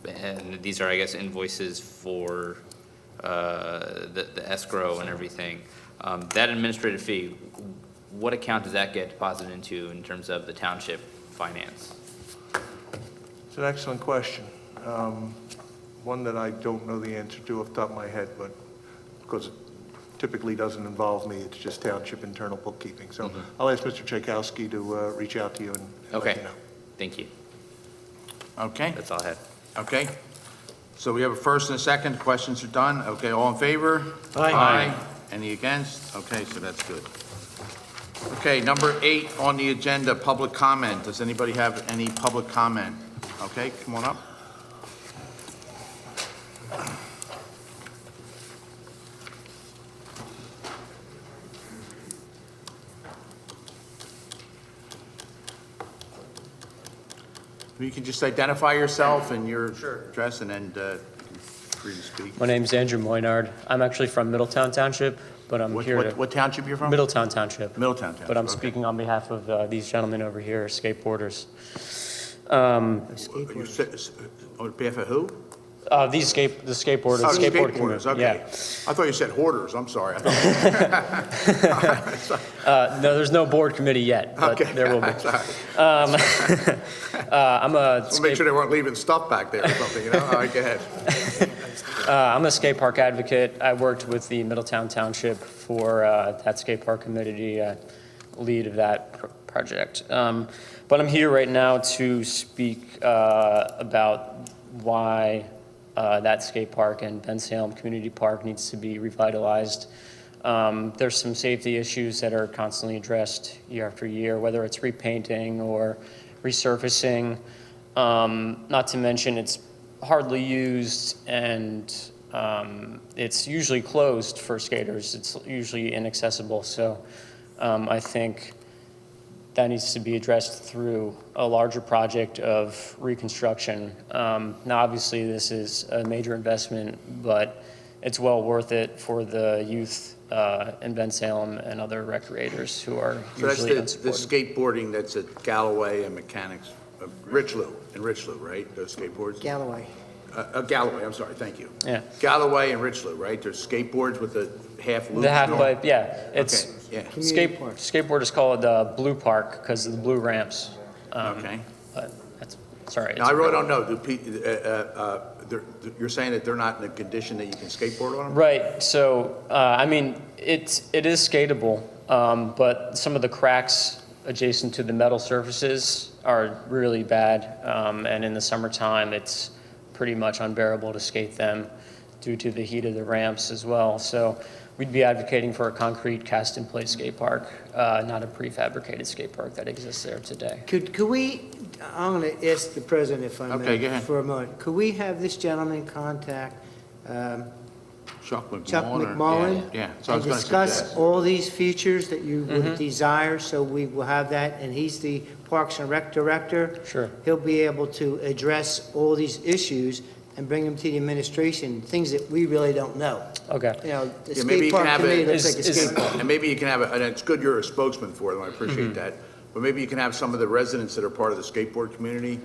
And these are, I guess, invoices for the escrow and everything. That administrative fee, what account does that get deposited into in terms of the township finance?
It's an excellent question. One that I don't know the answer to off the top of my head, but because it typically doesn't involve me, it's just township internal bookkeeping. So I'll ask Mr. Tchaikovsky to reach out to you and let you know.
Thank you.
Okay.
That's all I had.
Okay. So we have a first and a second. Questions are done. Okay, all in favor?
Aye.
Any against? Okay, so that's good. Okay, number 8 on the agenda, public comment. Does anybody have any public comment? Okay, come on up. You can just identify yourself and your address, and then free to speak.
My name's Andrew Moynard. I'm actually from Middletown Township, but I'm here to...
What township you're from?
Middletown Township.
Middletown Township.
But I'm
okay.
speaking on behalf of these gentlemen over here, skateboarders.
On behalf of who?
The skateboarders.
Oh,
skateboard
skateboarders,
community.
okay.
Yeah.
I thought you said hoarders, I'm sorry.
No, there's no board committee yet, but
Okay.
there will be.
Sorry.
I'm a
We'll make sure they weren't leaving stuff back there or something, you know? All right, go ahead.
I'm a skate park advocate. I worked with the Middletown Township for that skate park committee, lead of that project. But I'm here right now to speak about why that skate park and Bensalem Community Park needs to be revitalized. There's some safety issues that are constantly addressed year after year, whether it's repainting or resurfacing. Not to mention it's hardly used, and it's usually closed for skaters. It's usually inaccessible. So I think that needs to be addressed through a larger project of reconstruction. Now, obviously, this is a major investment, but it's well worth it for the youth in Bensalem and other recreators who are
So that's
usually
the
unsupported.
skateboarding that's at Galloway and Mechanics, Richelieu, right? Those skateboards?
Galloway.
Galloway, I'm sorry, thank you.
Yeah.
Galloway and Richelieu, right? There's skateboards with the half loop.
The half pipe, yeah. It's
Okay, yeah.
Community park.
skateboard is called Blue Park because of the blue ramps.
Okay.
But that's, sorry.
Now, I really don't know. You're saying that they're not in a condition that you can skateboard on them?
Right. So, I mean, it is skatable, but some of the cracks adjacent to the metal surfaces are really bad. And in the summertime, it's pretty much unbearable to skate them due to the heat of the ramps as well. So we'd be advocating for a concrete cast-in-place skate park, not a prefabricated skate park that exists there today.
Could we, I'm going to ask the president if I may.
Okay, go ahead.
For a moment. Could we have this gentleman contact
Chuck McMullen?
Chuck McMullen?
Yeah, so I was
And
going to
discuss
suggest.
all these features that you would desire, so we will have that, and he's the Parks and Rec Director.
Sure.
He'll be able to address all these issues and bring them to the administration, things that we really don't know.
Okay.
You know, the
Yeah, maybe
skate
you can
park
have
to me
it-
looks like a
Is-
skate park.
And maybe you can have, and it's good you're a spokesman for them, I appreciate that. But maybe you can have some of the residents that are part of the skateboard community,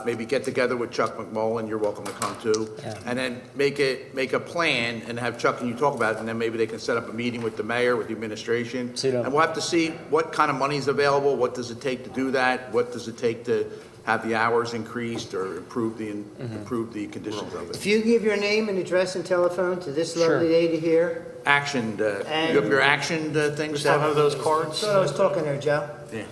maybe get together with Chuck McMullen, you're welcome to come too.
Yeah.
And then make a plan and have Chuck and you talk about it, and then maybe they can set up a meeting with the mayor, with the administration.
So you don't-
And we'll have to see what kind of money's available, what does it take to do that, what does it take to have the hours increased or improve the conditions of it.
If you give your name and address and telephone to this
Sure.
lovely lady here.
Action, you have your action things?
Still have those cards?
That's what I was talking there, Joe.
Yeah.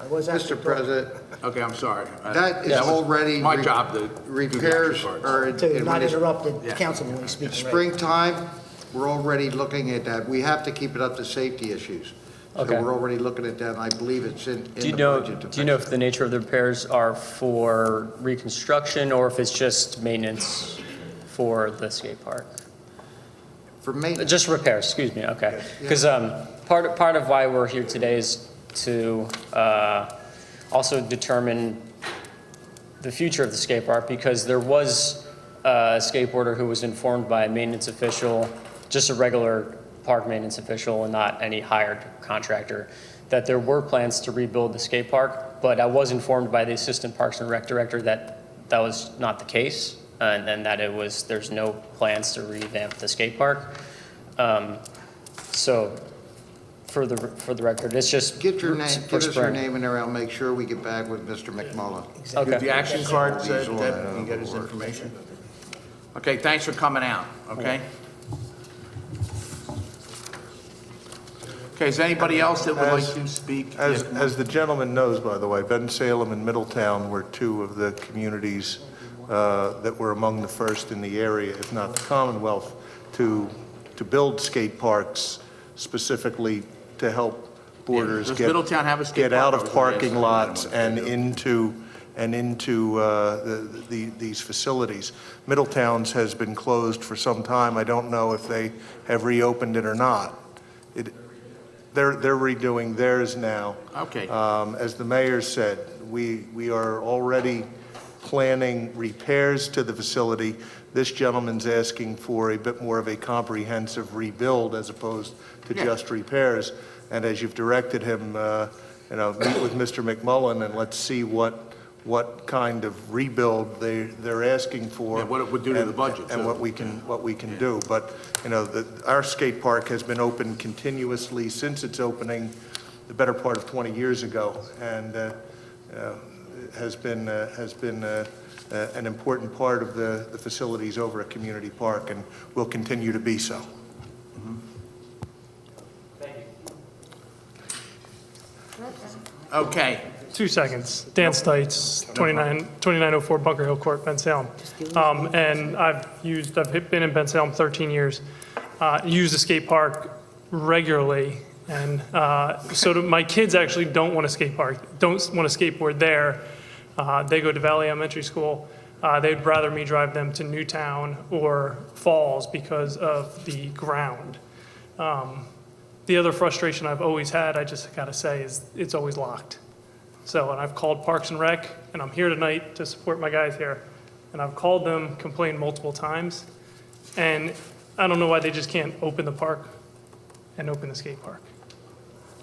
I was actually
Mr. President,
Okay, I'm sorry.
that is
That was
already.
My job to do the
Repairs
action cards.
are.
To not
when it's
interrupt the
Yeah.
councilman when he's speaking. right?
Springtime, we're already looking at that. We have to keep it up to safety issues. So
Okay.
we're already looking at that, and I believe it's in
Do you
the
know,
budget.
do you know if the nature of the repairs are for reconstruction or if it's just maintenance for the skate park?
For maintenance.
Just repairs, excuse me, okay. Because part of why we're here today is to also determine the future of the skate park, because there was a skateboarder who was informed by a maintenance official, just a regular park maintenance official and not any hired contractor, that there were plans to rebuild the skate park, but I was informed by the Assistant Parks and Rec Director that that was not the case, and that there's no plans to revamp the skate park. So for the record, it's just
Get your name,
for
give us your
spring.
name and there, I'll make sure we get back with Mr. McMullen.
You have the
Okay,
action cards,
These
Deb,
on,
you can get his information. Okay, thanks for coming out, okay? Okay, is there anybody else that would like to speak?
As,
Yes,
as the gentleman knows, by the way, Bensalem and Middletown were two of the communities that were among the first in the area, if not the Commonwealth, to build skate parks specifically to help boarders
Does
get
Middletown have a skate
get out
park?
of
I was gonna ask
parking
that.
lots
I don't know
and into these facilities. Middletown's has been closed for some time. I don't know if they have reopened it or not. They're redoing theirs now.
Okay.
As the mayor said, we are already planning repairs to the facility. This gentleman's asking for a bit more of a comprehensive rebuild as opposed to
Yeah.
just repairs. And as you've directed him, meet with Mr. McMullen and let's see what kind of rebuild they're asking for.
Yeah, what it would do to the budget,
And
too.
what we can do. But, our skate park has been open continuously since its opening, the better part of 20 years ago, and has been an important part of the facilities over at Community Park, and will continue to be so.
Okay.
2 seconds. Dan Stites, 2904 Bunker Hill Court, Bensalem. And I've been in Bensalem 13 years. Used the skate park regularly. And my kids actually don't want to skate park, don't want to skateboard there. They go to Valley Elementary School. They'd rather me drive them to Newtown or Falls because of the ground. The other frustration I've always had, I just got to say, is it's always locked. So, and I've called Parks and Rec, and I'm here tonight to support my guys here. And I've called them, complained multiple times, and I don't know why they just can't open the park and open the skate park.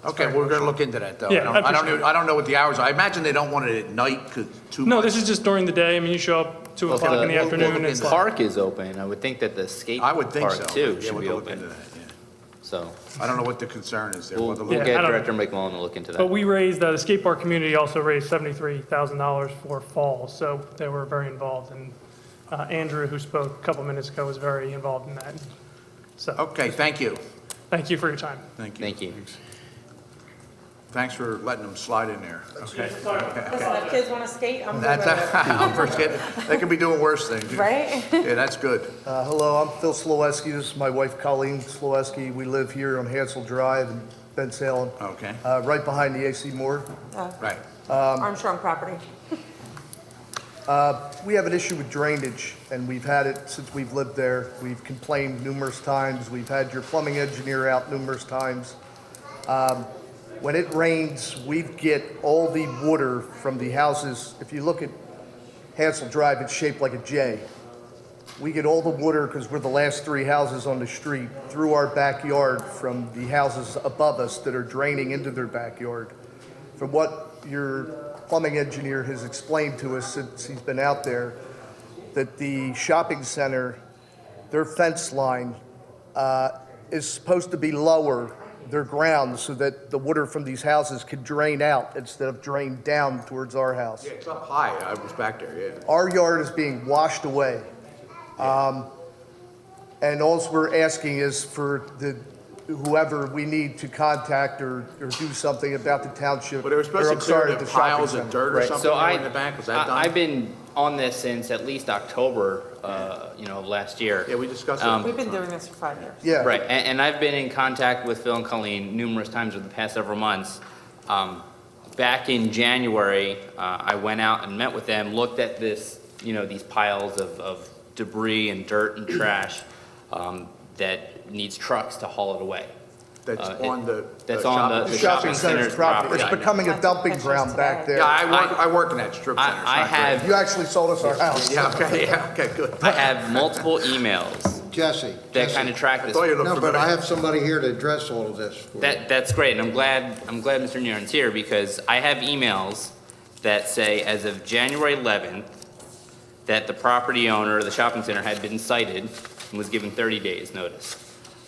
Okay, we're going to look into that, though.
Yeah,
I don't know what the hours are. I imagine they don't want it at night because too much.
No, this is just during the day. I mean, you show up 2 o'clock in the
we'll
afternoon.
look
and
into
it's
The
that.
like,
park is open. I would think that the skate
I would think
park
so.
too
Yeah,
should
we'll
be
look
open.
into that, yeah.
So
I don't know what the concern is there.
we'll
Whether-
we'll
Yeah, I
get
don't-
Director McMullen to look into
but
that.
we raised, the skate park community also raised $73,000 for Falls, so they were very involved. And Andrew, who spoke a couple minutes ago, was very involved in that. So,
Okay, thank you.
thank you for your time.
Thank you.
Thank you.
Thanks for letting them slide in there. Okay.
Listen, if kids want to skate, I'm good
That's,
with it.
I'm forgetting. They could be doing worse things.
Right?
Yeah, that's good.
Hello, I'm Phil Sloweski. This is my wife Colleen Sloweski. We live here on Hansel Drive in Bensalem,
Okay,
right behind the AC Moore.
right.
Armstrong property.
We have an issue with drainage, and we've had it since we've lived there. We've complained numerous times. We've had your plumbing engineer out numerous times. When it rains, we get all the water from the houses. If you look at Hansel Drive, it's shaped like a J. We get all the water, because we're the last 3 houses on the street, through our backyard from the houses above us that are draining into their backyard. From what your plumbing engineer has explained to us since he's been out there, that the shopping center, their fence line is supposed to be lower, their ground, so that the water from these houses could drain out instead of drain down towards our house.
Yeah, it's up high. I was back there, yeah.
Our yard is being washed away. And all we're asking is for whoever we need to contact or do something about the township.
But they were supposed
or,
to
I'm
clear
sorry,
the
shopping
piles of
center.
dirt or
Right,
something
so
there in the back. Was that done?
I've been on this since at least October, of last year.
Yeah, we discussed it.
We've been doing this for 5 years.
Yeah.
Right, and I've been in contact with Phil and Colleen numerous times over the past several months. Back in January, I went out and met with them, looked at this, these piles of debris and dirt and trash that needs trucks to haul it away.
That's on the.
That's on the
Shopping center's property. It's
property.
becoming a dumping ground back there.
Yeah, I work in that strip center. It's
I
not
have-
great.
You actually sold us our house.
Yeah, okay, good.
I have multiple emails
Jesse.
that kind of track
I
this.
thought you looked
No, but I
familiar.
have somebody here to address all of this. for you.
That's great, and I'm glad Mr. Neron's here, because I have emails that say, as of January 11th, that the property owner of the shopping center had been cited and was given 30 days notice.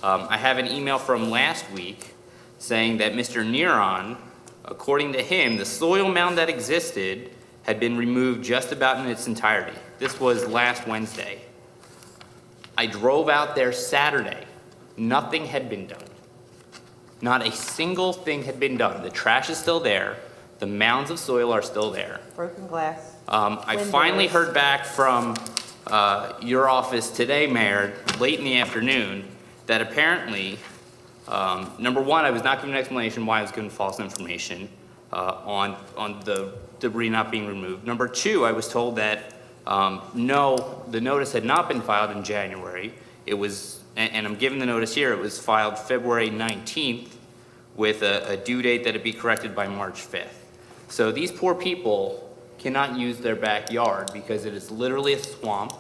I have an email from last week saying that Mr. Neron, according to him, the soil mound that existed had been removed just about in its entirety. This was last Wednesday. I drove out there Saturday. Nothing had been done. Not a single thing had been done. The trash is still there. The mounds of soil are still there.
Broken glass.
I finally
Windows.
heard back from your office today, Mayor, late in the afternoon, that apparently, number one, I was not given an explanation why I was given false information on the debris not being removed. Number two, I was told that no, the notice had not been filed in January. It was, and I'm given the notice here, it was filed February 19th with a due date that it be corrected by March 5th. So these poor people cannot use their backyard because it is literally a swamp.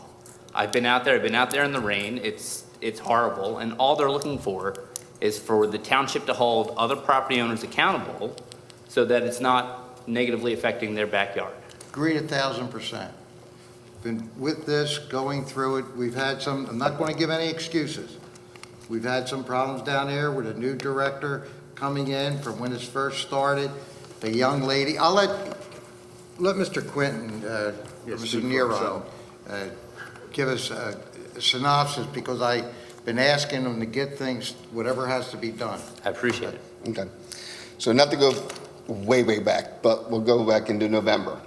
I've been out there in the rain. It's horrible, and all they're looking for is for the township to hold other property owners accountable so that it's not negatively affecting their backyard.
Agreed 1,000%. Been with this, going through it, we've had some, I'm not going to give any excuses. We've had some problems down there with a new director coming in from when this first started. The young lady, I'll let Mr. Quinton, Mr.
speak for
Neron,
himself.
give us a synopsis, because I've been asking him to get things, whatever has to be done.
I appreciate it.
Okay. So not to go way back, but we'll go back into November.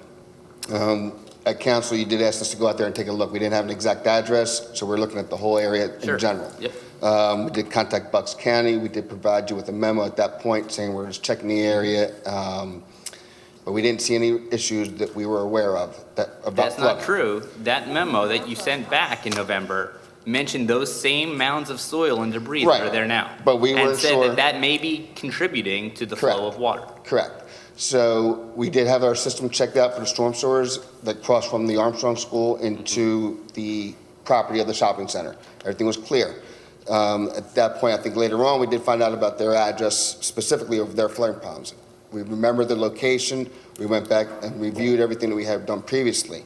At council, you did ask us to go out there and take a look. We didn't have an exact address, so we're looking at the whole area
Sure.
in general.
Yep.
We did contact Bucks County. We did provide you with a memo at that point saying we're just checking the area, but we didn't see any issues that we were aware of about
That's not
flooding.
true. That memo that you sent back in November mentioned those same mounds of soil and debris that
Right.
are there now.
But we
And
weren't
said
sure-
that that may be contributing to the
Correct.
flow of water.
Correct. So we did have our system checked out for the storm sewers that crossed from the Armstrong School into the property of the shopping center. Everything was clear. At that point, I think later on, we did find out about their address specifically of their flooding problems. We remember the location. We went back and reviewed everything that we had done previously.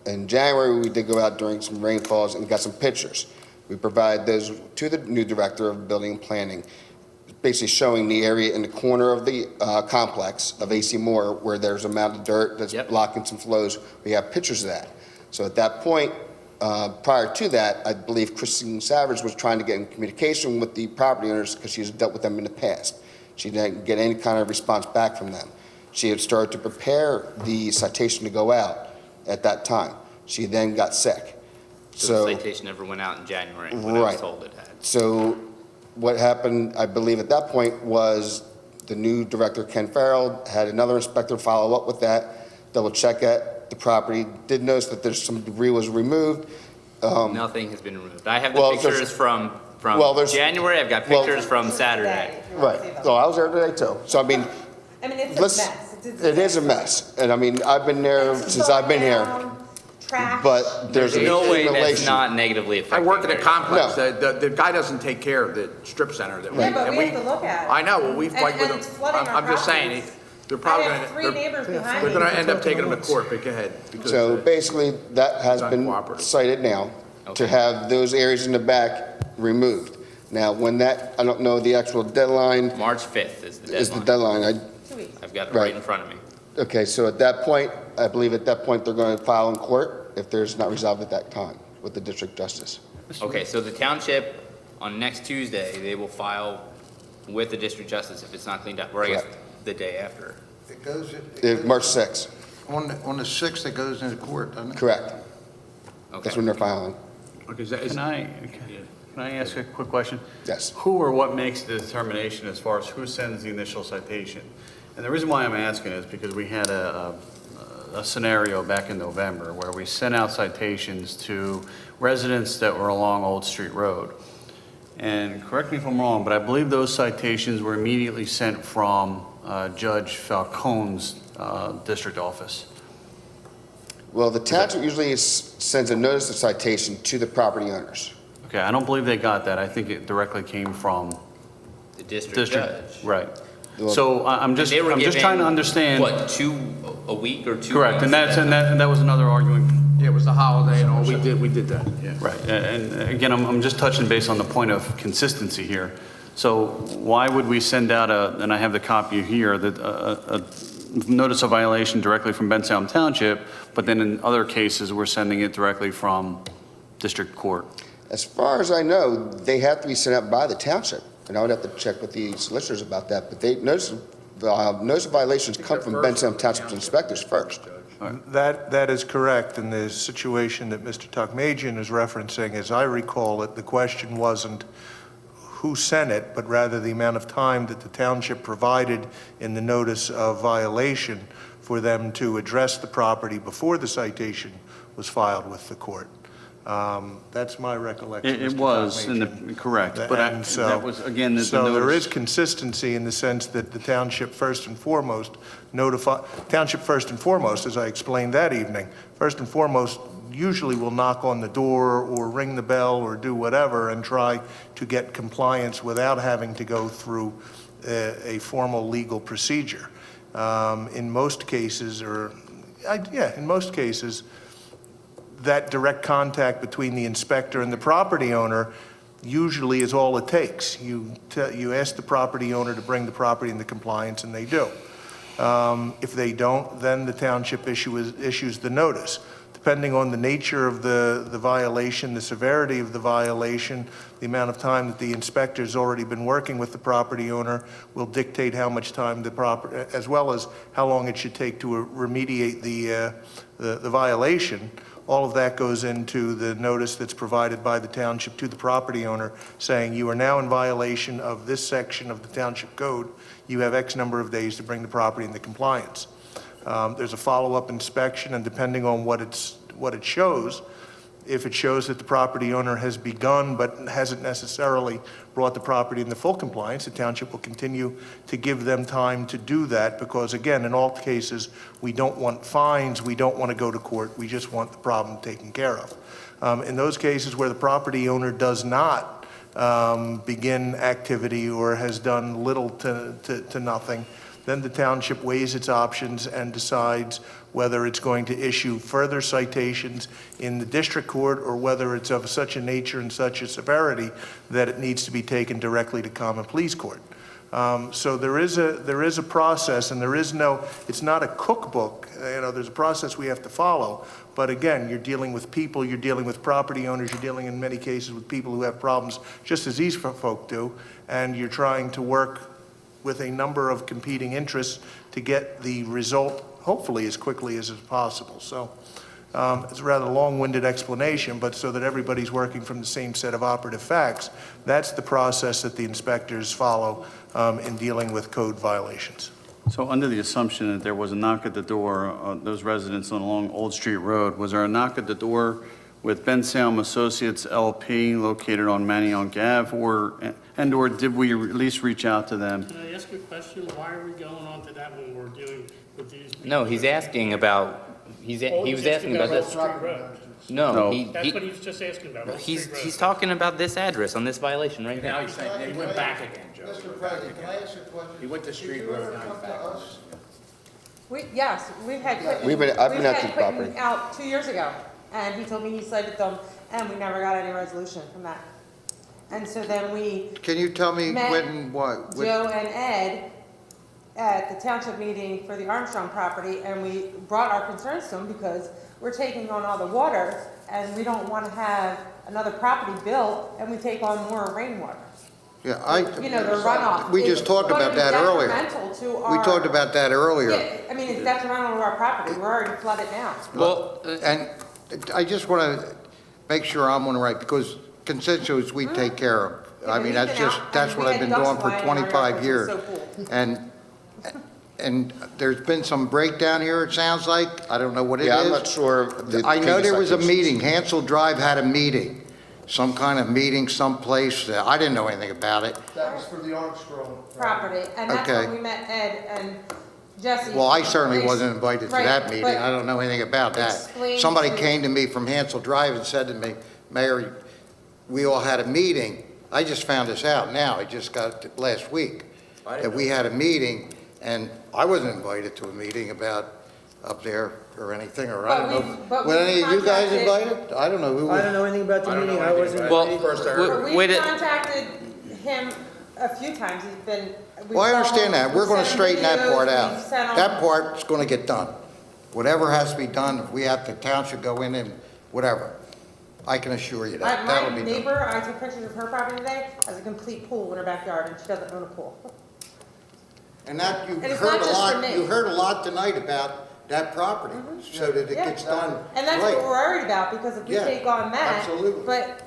In January, we did go out during some rainfalls and got some pictures. We provided those to the new director of building and planning, basically showing the area in the corner of the complex of AC Moore where there's a mound of dirt that's
Yep.
blocking some flows. We have pictures of that. So at that point, prior to that, I believe Christine Savage was trying to get in communication with the property owners because she's dealt with them in the past. She didn't get any kind of response back from them. She had started to prepare the citation to go out at that time. She then got sick.
So the citation never went out in January when I was
Right.
told it had.
So what happened, I believe at that point, was the new director, Ken Farrell, had another inspector follow up with that, double check at the property, did notice that there's some debris was removed.
Nothing has been removed. I have the
well, there's-
pictures from
well, there's-
January. I've got
well-
pictures from Saturday.
Right, so I was there today too. So I mean,
I mean, it's a
let's,
mess.
it is a mess. And I mean, I've been there since I've been here,
Trash.
but there's
There's
an
no way that's
relation.
not negatively
I
affecting.
work in a
their-
complex.
No.
The guy doesn't take care of the strip center that we.
Yeah, but
and
we have to look at it.
I know, well, we fight
And-
with
and
them.
it's flooding our
I'm just saying,
properties.
they're probably
I
gonna.
have three
they're-
neighbors behind
They're
me.
gonna end up taking them to court, but go ahead. because,
So
uh,
basically, that has
It's
been
uncooperative.
cited now, to have those areas in the back removed. Now, when that, I don't know the actual deadline,
March 5th is the
is the
deadline.
deadline.
I've got it
Right.
right in front of me.
Okay, so at that point, I believe at that point, they're going to file in court if there's not resolved at that time with the district justice.
Okay, so the township, on next Tuesday, they will file with the district justice if it's not cleaned up, or I guess
Correct.
the day after.
It goes,
March 6th,
on the 6th, it goes into court, doesn't it?
correct.
Okay.
That's when they're filing.
Okay, is that- is-
Can I ask a quick question?
Yes.
Who or what makes the determination as far as who sends the initial citation? And the reason why I'm asking is because we had a scenario back in November where we sent out citations to residents that were along Old Street Road. And correct me if I'm wrong, but I believe those citations were immediately sent from Judge Falcone's district office.
Well, the township usually sends a notice of citation to the property owners.
Okay, I don't believe they got that. I think it directly came from
The district judge.
Right.
Well-
So I'm just
They were
trying
given,
to understand.
What, a week or 2
Correct, and
weeks?
that was another arguing.
Yeah, it was the holiday and all, we did that.
Right, and again, I'm just touching base on the point of consistency here. So why would we send out and I have the copy here, that a notice of violation directly from Bensalem Township, but then in other cases, we're sending it directly from district court?
As far as I know, they have to be sent out by the township, and I would have to check with the solicitors about that, but notice of violations come from Bensalem Township's inspectors first.
That is correct, and the situation that Mr. Tukmajian is referencing, as I recall it, the question wasn't who sent it, but rather the amount of time that the township provided in the notice of violation for them to address the property before the citation was filed with the court. That's my recollection.
It
Mr.
was,
Tukmajian.
correct, but
And so-
that was, again, the
So there
notice.
is consistency in the sense that the township first and foremost, as I explained that evening, first and foremost, usually will knock on the door or ring the bell or do whatever and try to get compliance without having to go through a formal legal procedure. In most cases, that direct contact between the inspector and the property owner usually is all it takes. You ask the property owner to bring the property into compliance, and they do. If they don't, then the township issues the notice. depending on the nature of the violation, the severity of the violation, the amount of time that the inspector's already been working with the property owner will dictate how much time the property, as well as how long it should take to remediate the violation. All of that goes into the notice that's provided by the township to the property owner saying you are now in violation of this section of the township code. You have X number of days to bring the property into compliance. There's a follow-up inspection, and depending on what it shows, if it shows that the property owner has begun but hasn't necessarily brought the property into full compliance, the township will continue to give them time to do that because, again, in all cases, we don't want fines, we don't want to go to court, we just want the problem taken care of. In those cases where the property owner does not begin activity or has done little to nothing, then the township weighs its options and decides whether it's going to issue further citations in the district court or whether it's of such a nature and such a severity that it needs to be taken directly to common pleas court. So there is a process, and it's not a cookbook. There's a process we have to follow. But again, you're dealing with people, you're dealing with property owners, you're dealing in many cases with people who have problems just as these folk do, and you're trying to work with a number of competing interests to get the result, hopefully, as quickly as is possible. So it's a rather long-winded explanation, but so that everybody's working from the same set of operative facts, that's the process that the inspectors follow in dealing with code violations.
So under the assumption that there was a knock at the door, those residents along Old Street Road, was there a knock at the door with Bensalem Associates LP located on Manayunk Ave, or did we at least reach out to them?
Can I ask a question? Why are we going on to that when we're dealing with these?
No, he's asking about, he was asking about this.
Street Road.
No,
That's what he was just asking about. Old Street Road.
he's talking about this address on this violation right
Now
here.
he's saying, he went back again, Joe.
Mr. President, can I ask a question?
He went to Street Road, now he's back.
Yes, we've had Quentin.
I've been out to the
Quentin
property.
out 2 years ago, and he told me he cited them, and we never got any resolution from that. And so then we
Can you tell me,
met
Quentin, what?
Joe and Ed at the township meeting for the Armstrong property, and we brought our concerns to them because we're taking on all the water, and we don't want to have another property built, and we take on more rainwater.
Yeah,
The runoff.
We just talked about that earlier.
It's detrimental to
We
our.
talked about that earlier.
Yeah, I mean, it's detrimental to our property. We're already flooded now.
Well,
And I just want to make sure I'm on the right, because consensus we take care of.
Yeah,
I
but
mean,
we've
that's
been
just,
out,
that's
and
what
we
I've been
had
doing
ducks
for
flying in our yard,
25
which
years.
is so cool.
And there's been some breakdown here, it sounds like. I don't know what it is.
Yeah, I'm not sure.
I know there was a
meeting.
meeting. Hansel Drive had a meeting, some kind of meeting someplace. I didn't know anything about it.
That was for the Armstrong.
Property, and that's
Okay.
when we met Ed and Jesse.
Well, I certainly wasn't invited to
Right,
that meeting.
but
I don't know anything about that.
explain
Somebody
to-
came to me from Hansel Drive and said to me, Mayor, we all had a meeting. I just found this out now. I just got it last week. That we had a meeting, and I wasn't invited to a meeting about up there or anything, or I don't know. Were any of you guys invited? I don't know who was.
I don't know anything about the meeting, I wasn't.
Well,
But
wait
we've
a-
contacted him a few times. He's been.
Well, I understand that. We're going to straighten that part out.
We've sent him-
That part's going to get done. Whatever has to be done, if we have the township go in and whatever, I can assure you that. That'll
My
be done.
neighbor, I took pictures of her property today, has a complete pool in her backyard, and she doesn't own a pool.
And that, you
And it's
heard
not
a
just for
lot,
me.
you heard a lot tonight about that property, so that it
Yeah.
gets done
And that's
right.
what we're worried about, because if we
Yeah,
take on that.
absolutely.
But,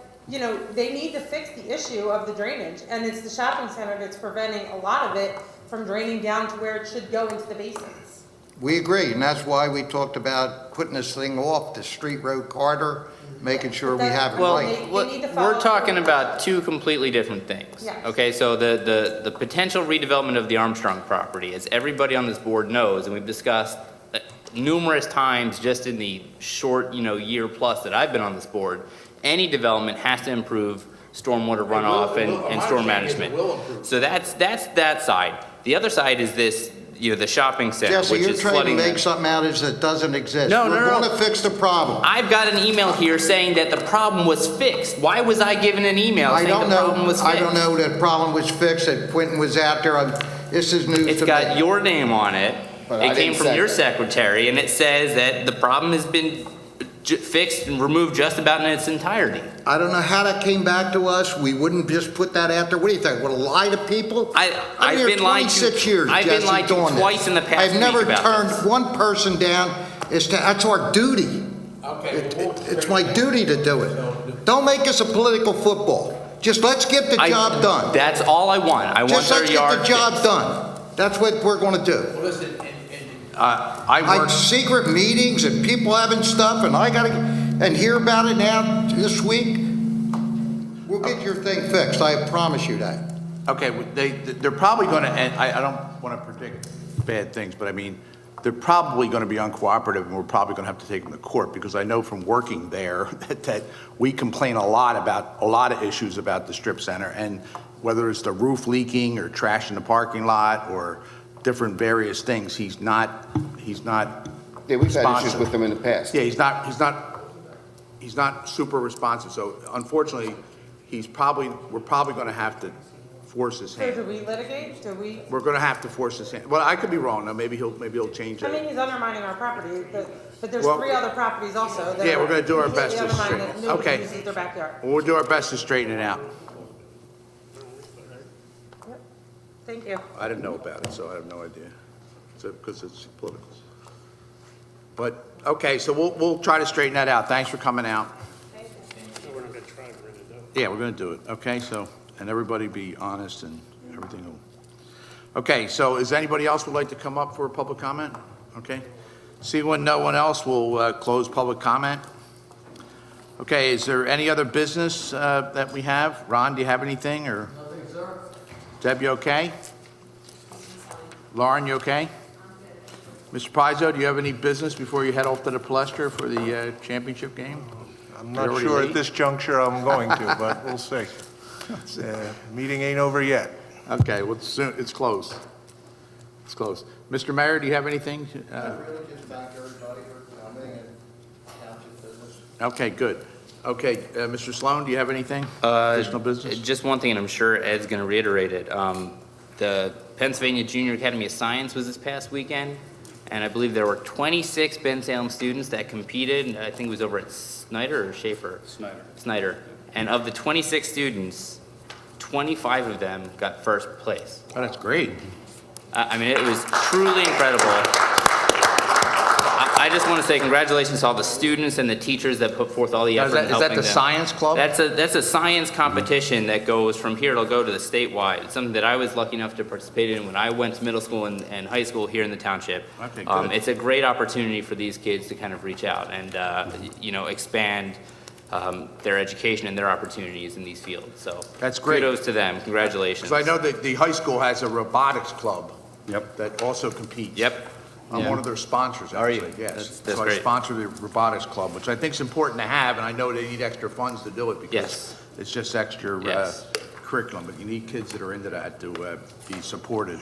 they need to fix the issue of the drainage, and it's the shopping center that's preventing a lot of it from draining down to where it should go into the basins.
We agree, and that's why we talked about putting this thing off the Street Road corridor, making sure we have it
Well,
right.
They need to follow
we're talking
through.
about two completely different things.
Yes.
Okay, so the potential redevelopment of the Armstrong property, as everybody on this board knows, and we've discussed numerous times just in the short, year plus that I've been on this board, any development has to improve stormwater runoff and storm management. So that's that side. The other side is this, the shopping center,
Jesse,
which
you're
is
trying to
flooding.
make something out of that doesn't exist.
No, no,
We're
no.
going to fix the problem.
I've got an email here saying that the problem was fixed. Why was I given an email
I
saying
don't
the problem
know,
was fixed?
I don't know that problem was fixed, that Quentin was out there. This is news to me.
It's got your name on it.
But I
It came
didn't
from
say
your
that.
secretary, and it says that the problem has been fixed and removed just about in its entirety.
I don't know how that came back to us. We wouldn't just put that out there. What do you think? We'll lie to people?
I've been lied to.
26 years,
I've been
Jesse,
lied to
doing
twice
this.
in the past
I've
week
never
about
turned
this.
one person down. That's our duty. It's my duty to do it. Don't make us a political football. Just let's get the job done.
That's all I want. I want
Just
their
let's
yard
get the job
fixed.
done. That's what we're going to do.
I
Like
work,
secret meetings and people having stuff, and I gotta, and hear about it now this week. We'll get your thing fixed, I promise you that.
okay, they're probably going to, and I don't want to predict bad things, but I mean, they're probably going to be uncooperative, and we're probably going to have to take them to court, because I know from working there that we complain a lot about a lot of issues about the strip center, and whether it's the roof leaking or trash in the parking lot or different various things, he's not
Yeah, we've had issues
responsive.
with them in the past.
Yeah, he's not super responsive, so unfortunately, we're probably going to have to force his
So
hand.
do we litigate? Do we?
We're going to have to force his hand. Well, I could be wrong, though, maybe he'll change
I mean,
it.
he's undermining our property, but there's
Well,
3 other properties also that
yeah, we're
are
gonna do our best to
completely undermined
straighten-
that nobody
okay.
uses their backyard.
We'll do our best to straighten it out.
Thank you.
I didn't know about it, so I have no idea. So, because it's political. But, okay, so we'll try to straighten that out. Thanks for coming out.
We're not going to try, we're going to do it.
Yeah, we're going to do it, okay? So, and everybody be honest and everything will. Okay, so is anybody else would like to come up for a public comment? Okay. See when no one else will close public comment. Okay, is there any other business that we have? Ron, do you have anything, or? Nothing, sir. Deb, you okay? Lauren, you okay? Mr. Pizzo, do you have any business before you head off to the Palestra for the championship game?
I'm
You're
not
already
sure
late?
at this juncture I'm going to, but we'll see. Meeting ain't over yet.
Okay, well, it's closed. It's closed. Mr. Mayor, do you have anything?
Really just thank everybody for coming and township business.
Okay, good. Okay, Mr. Sloan, do you have anything? Additional business?
Just one thing, and I'm sure Ed's going to reiterate it. The Pennsylvania Junior Academy of Science was this past weekend, and I believe there were 26 Bensalem students that competed, and I think it was over at Snyder or Schaefer? Snyder. And of the 26 students, 25 of them got first place.
Oh, that's great.
I mean, it was truly incredible. I just want to say congratulations to all the students and the teachers that put forth all the
Now,
effort in
is
helping
that the
them.
science club?
That's a science competition that goes from here, it'll go to the statewide. It's something that I was lucky enough to participate in when I went to middle school and high school here in the township.
Okay, good.
It's a great opportunity for these kids to kind of reach out and, expand their education and their opportunities in these fields. So
That's great.
kudos to them. Congratulations.
So I know that the high school has a robotics club.
Yep.
That also competes.
Yep.
I'm one of their sponsors,
Are you?
actually, yes.
That's
So I
great.
sponsor the robotics club, which I think is important to have, and I know they need extra funds to do it because
Yes.
it's just extra
Yes.
curriculum, but you need kids that are into that to be supported.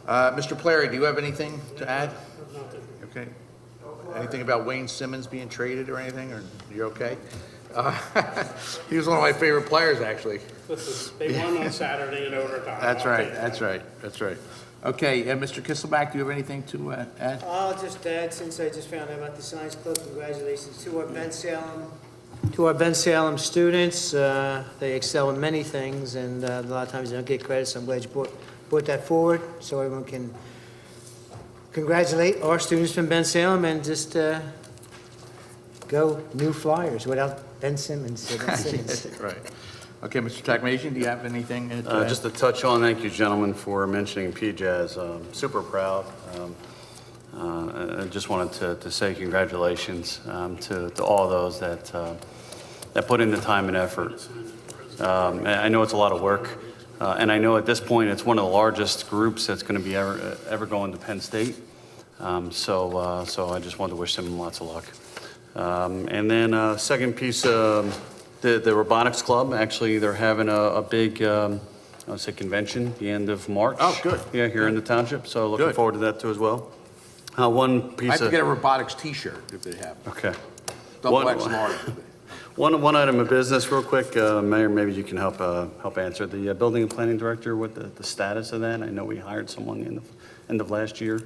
Mr. Clary, do you have anything to add? Okay. Anything about Wayne Simmons being traded or anything, or you okay? He was one of my favorite players, actually.
Listen, they won on Saturday in overtime.
That's
I'll
right,
take that.
that's right, that's right. Okay, Mr. Kisselback, do you have anything to add?
I'll just add, since I just found out about the science club, congratulations to our Bensalem students. They excel in many things, and a lot of times they don't get credit, so I'm glad you brought that forward, so everyone can congratulate our students from Bensalem and just go new Flyers without Ben Simmons.
Right. Okay, Mr. Takmasian, do you have anything?
Just to touch on, thank you, gentlemen, for mentioning PJAS. Super proud. I just wanted to say congratulations to all those that put in the time and effort. I know it's a lot of work, and I know at this point it's one of the largest groups that's going to be ever going to Penn State. So I just wanted to wish them lots of luck. And then second piece, the robotics club, actually, they're having a big, convention the end of March.
Oh, good.
Yeah, here in the township, so looking
Good.
forward to that too as well. One piece
I have to
of,
get a robotics T-shirt if they have.
okay.
Double
One-
X large.
One item of business, real quick, Mayor, maybe you can help answer. The building and planning director, what the status of that? I know we hired someone the end of last year.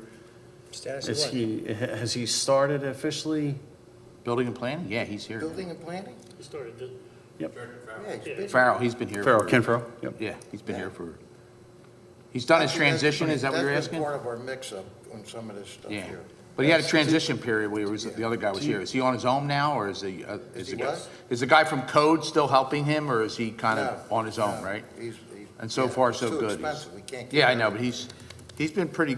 Status of
Has
what?
he started officially
Building and planning? Yeah, he's here.
Building and planning?
He started it.
Yeah, he's been-
Farrell, he's been here.
Farrell,
for-
Ken Farrell? Yep.
Yeah, he's been here for, he's done his transition, is that what you're
That's been
asking?
part of our mix-up on some of this stuff
Yeah.
here.
But he had a transition period where the other guy was here. Is he on his own now, or is
Is he
the
what?
is the guy from Code still helping him, or is he kind of
No,
on his own,
no,
right?
He's.
And so
yeah,
far,
it's
so
too
good.
expensive. We can't.
Yeah, I
keep
know, but
everything.
he's been pretty,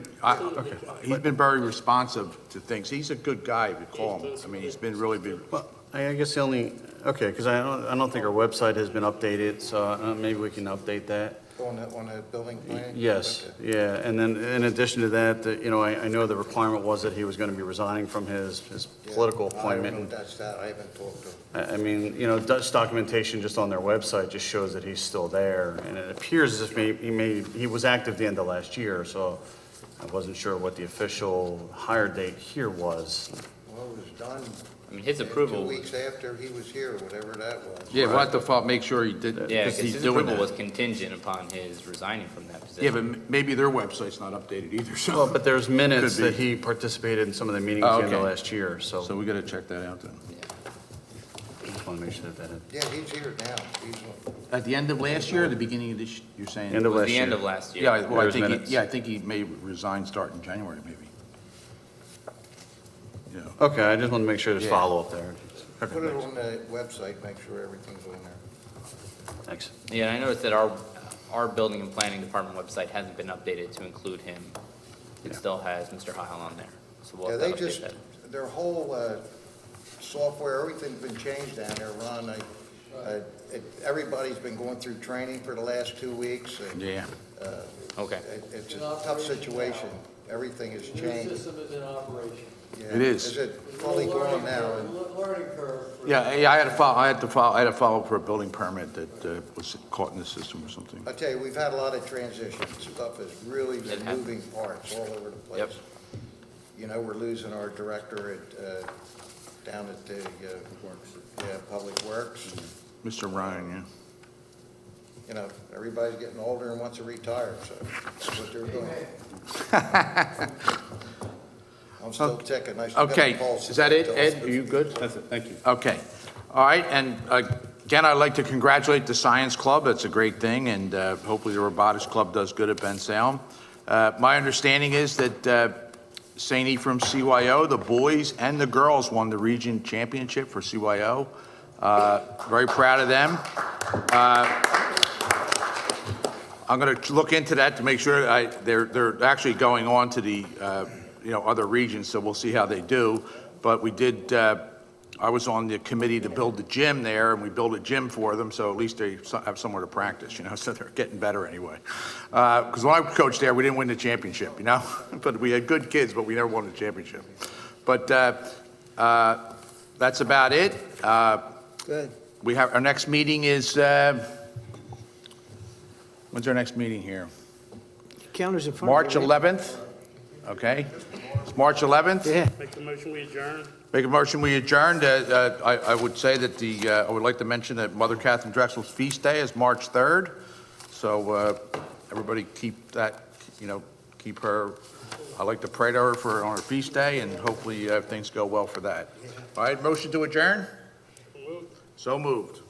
he's been very responsive to things. He's a good guy, if you call him. I mean, he's been really been,
Well, I guess the only, okay, because I don't think our website has been updated, so maybe we can update that.
On the building plan?
Yes,
Okay.
yeah, and then in addition to that, I know the requirement was that he was going to be resigning from his
Yeah,
political
I don't know
appointment.
if that's that. I haven't talked to him.
I mean, Dutch documentation just on their website just shows that he's still there, and it appears as if he was active the end of last year, so I wasn't sure what the official hire date here was.
Well, it was done.
I mean, his approval.
2 weeks after he was here, whatever that was.
yeah, we'll have to make sure he did,
Yeah,
because
because
he's
his
doing
approval was
that.
contingent upon his resigning from that position.
Yeah, but maybe their website's not updated either, so.
Well, but there's minutes
Could be.
that he participated in some of the meetings
Oh,
the end of
okay.
last year, so
So we gotta check that out then.
just want to make sure that
Yeah, he's here now. He's on.
At the end of last year or the beginning of this, you're saying?
End of
It was
last
the
year.
end of last year.
Yeah, well,
There's minutes.
I think he may resign starting January, maybe. Yeah.
Okay, I just want to make sure there's
Yeah.
follow-up there.
Put it on the website, make sure everything's on there.
Thanks.
Yeah, and I noticed that our building and planning department website hasn't been updated to include him. It
Yeah.
still has Mr. Heil on there, so we'll
Yeah,
have
they
to update
just,
that.
their whole software, everything's been changed down there, Ron. Everybody's been going through training for the last 2 weeks. And,
Yeah.
Okay.
It's a tough situation. Everything has changed.
is in operation.
Yeah.
It is.
Is it fully gone now?
Learning curve.
Yeah, I had to follow for a building permit that was caught in the system or something.
I tell you, we've had a lot of transition. Stuff has really been
It has.
moving parts all over the place.
Yep.
We're losing our director down at the, Public Works.
Mr. Ryan,
Everybody's getting older and wants to retire, so that's what they're doing. I'm still ticking. I
yeah.
still got
Okay,
a pulse.
is that it, Ed? Are you good?
That's it, thank you.
Okay. All right, and again, I'd like to congratulate the Science Club. That's a great thing, and hopefully the Robotics Club does good at Bensalem. My understanding is that St. Ephraim's CYO, the boys and the girls won the region championship for CYO. Very proud of them. I'm going to look into that to make sure they're actually going on to the other regions, so we'll see how they do. But we did. I was on the committee to build the gym there, and we built a gym for them, so at least they have somewhere to practice, so they're getting better anyway. Because when I coached there, we didn't win the championship, but we had good kids, but we never won the championship. But that's about it.
Good.
We have, our next meeting is, when's our next meeting here?
Counter's in front
March
of you, right?
11th, okay? It's March 11th?
Yeah.
Make the motion, we adjourn.
Make a motion, we adjourned. I would say that I would like to mention that Mother Catherine Drexel's feast day is March 3rd. So everybody keep that, keep her, I like to pray to her on her feast day, and hopefully things go well for that. All right, motion to adjourn? So moved.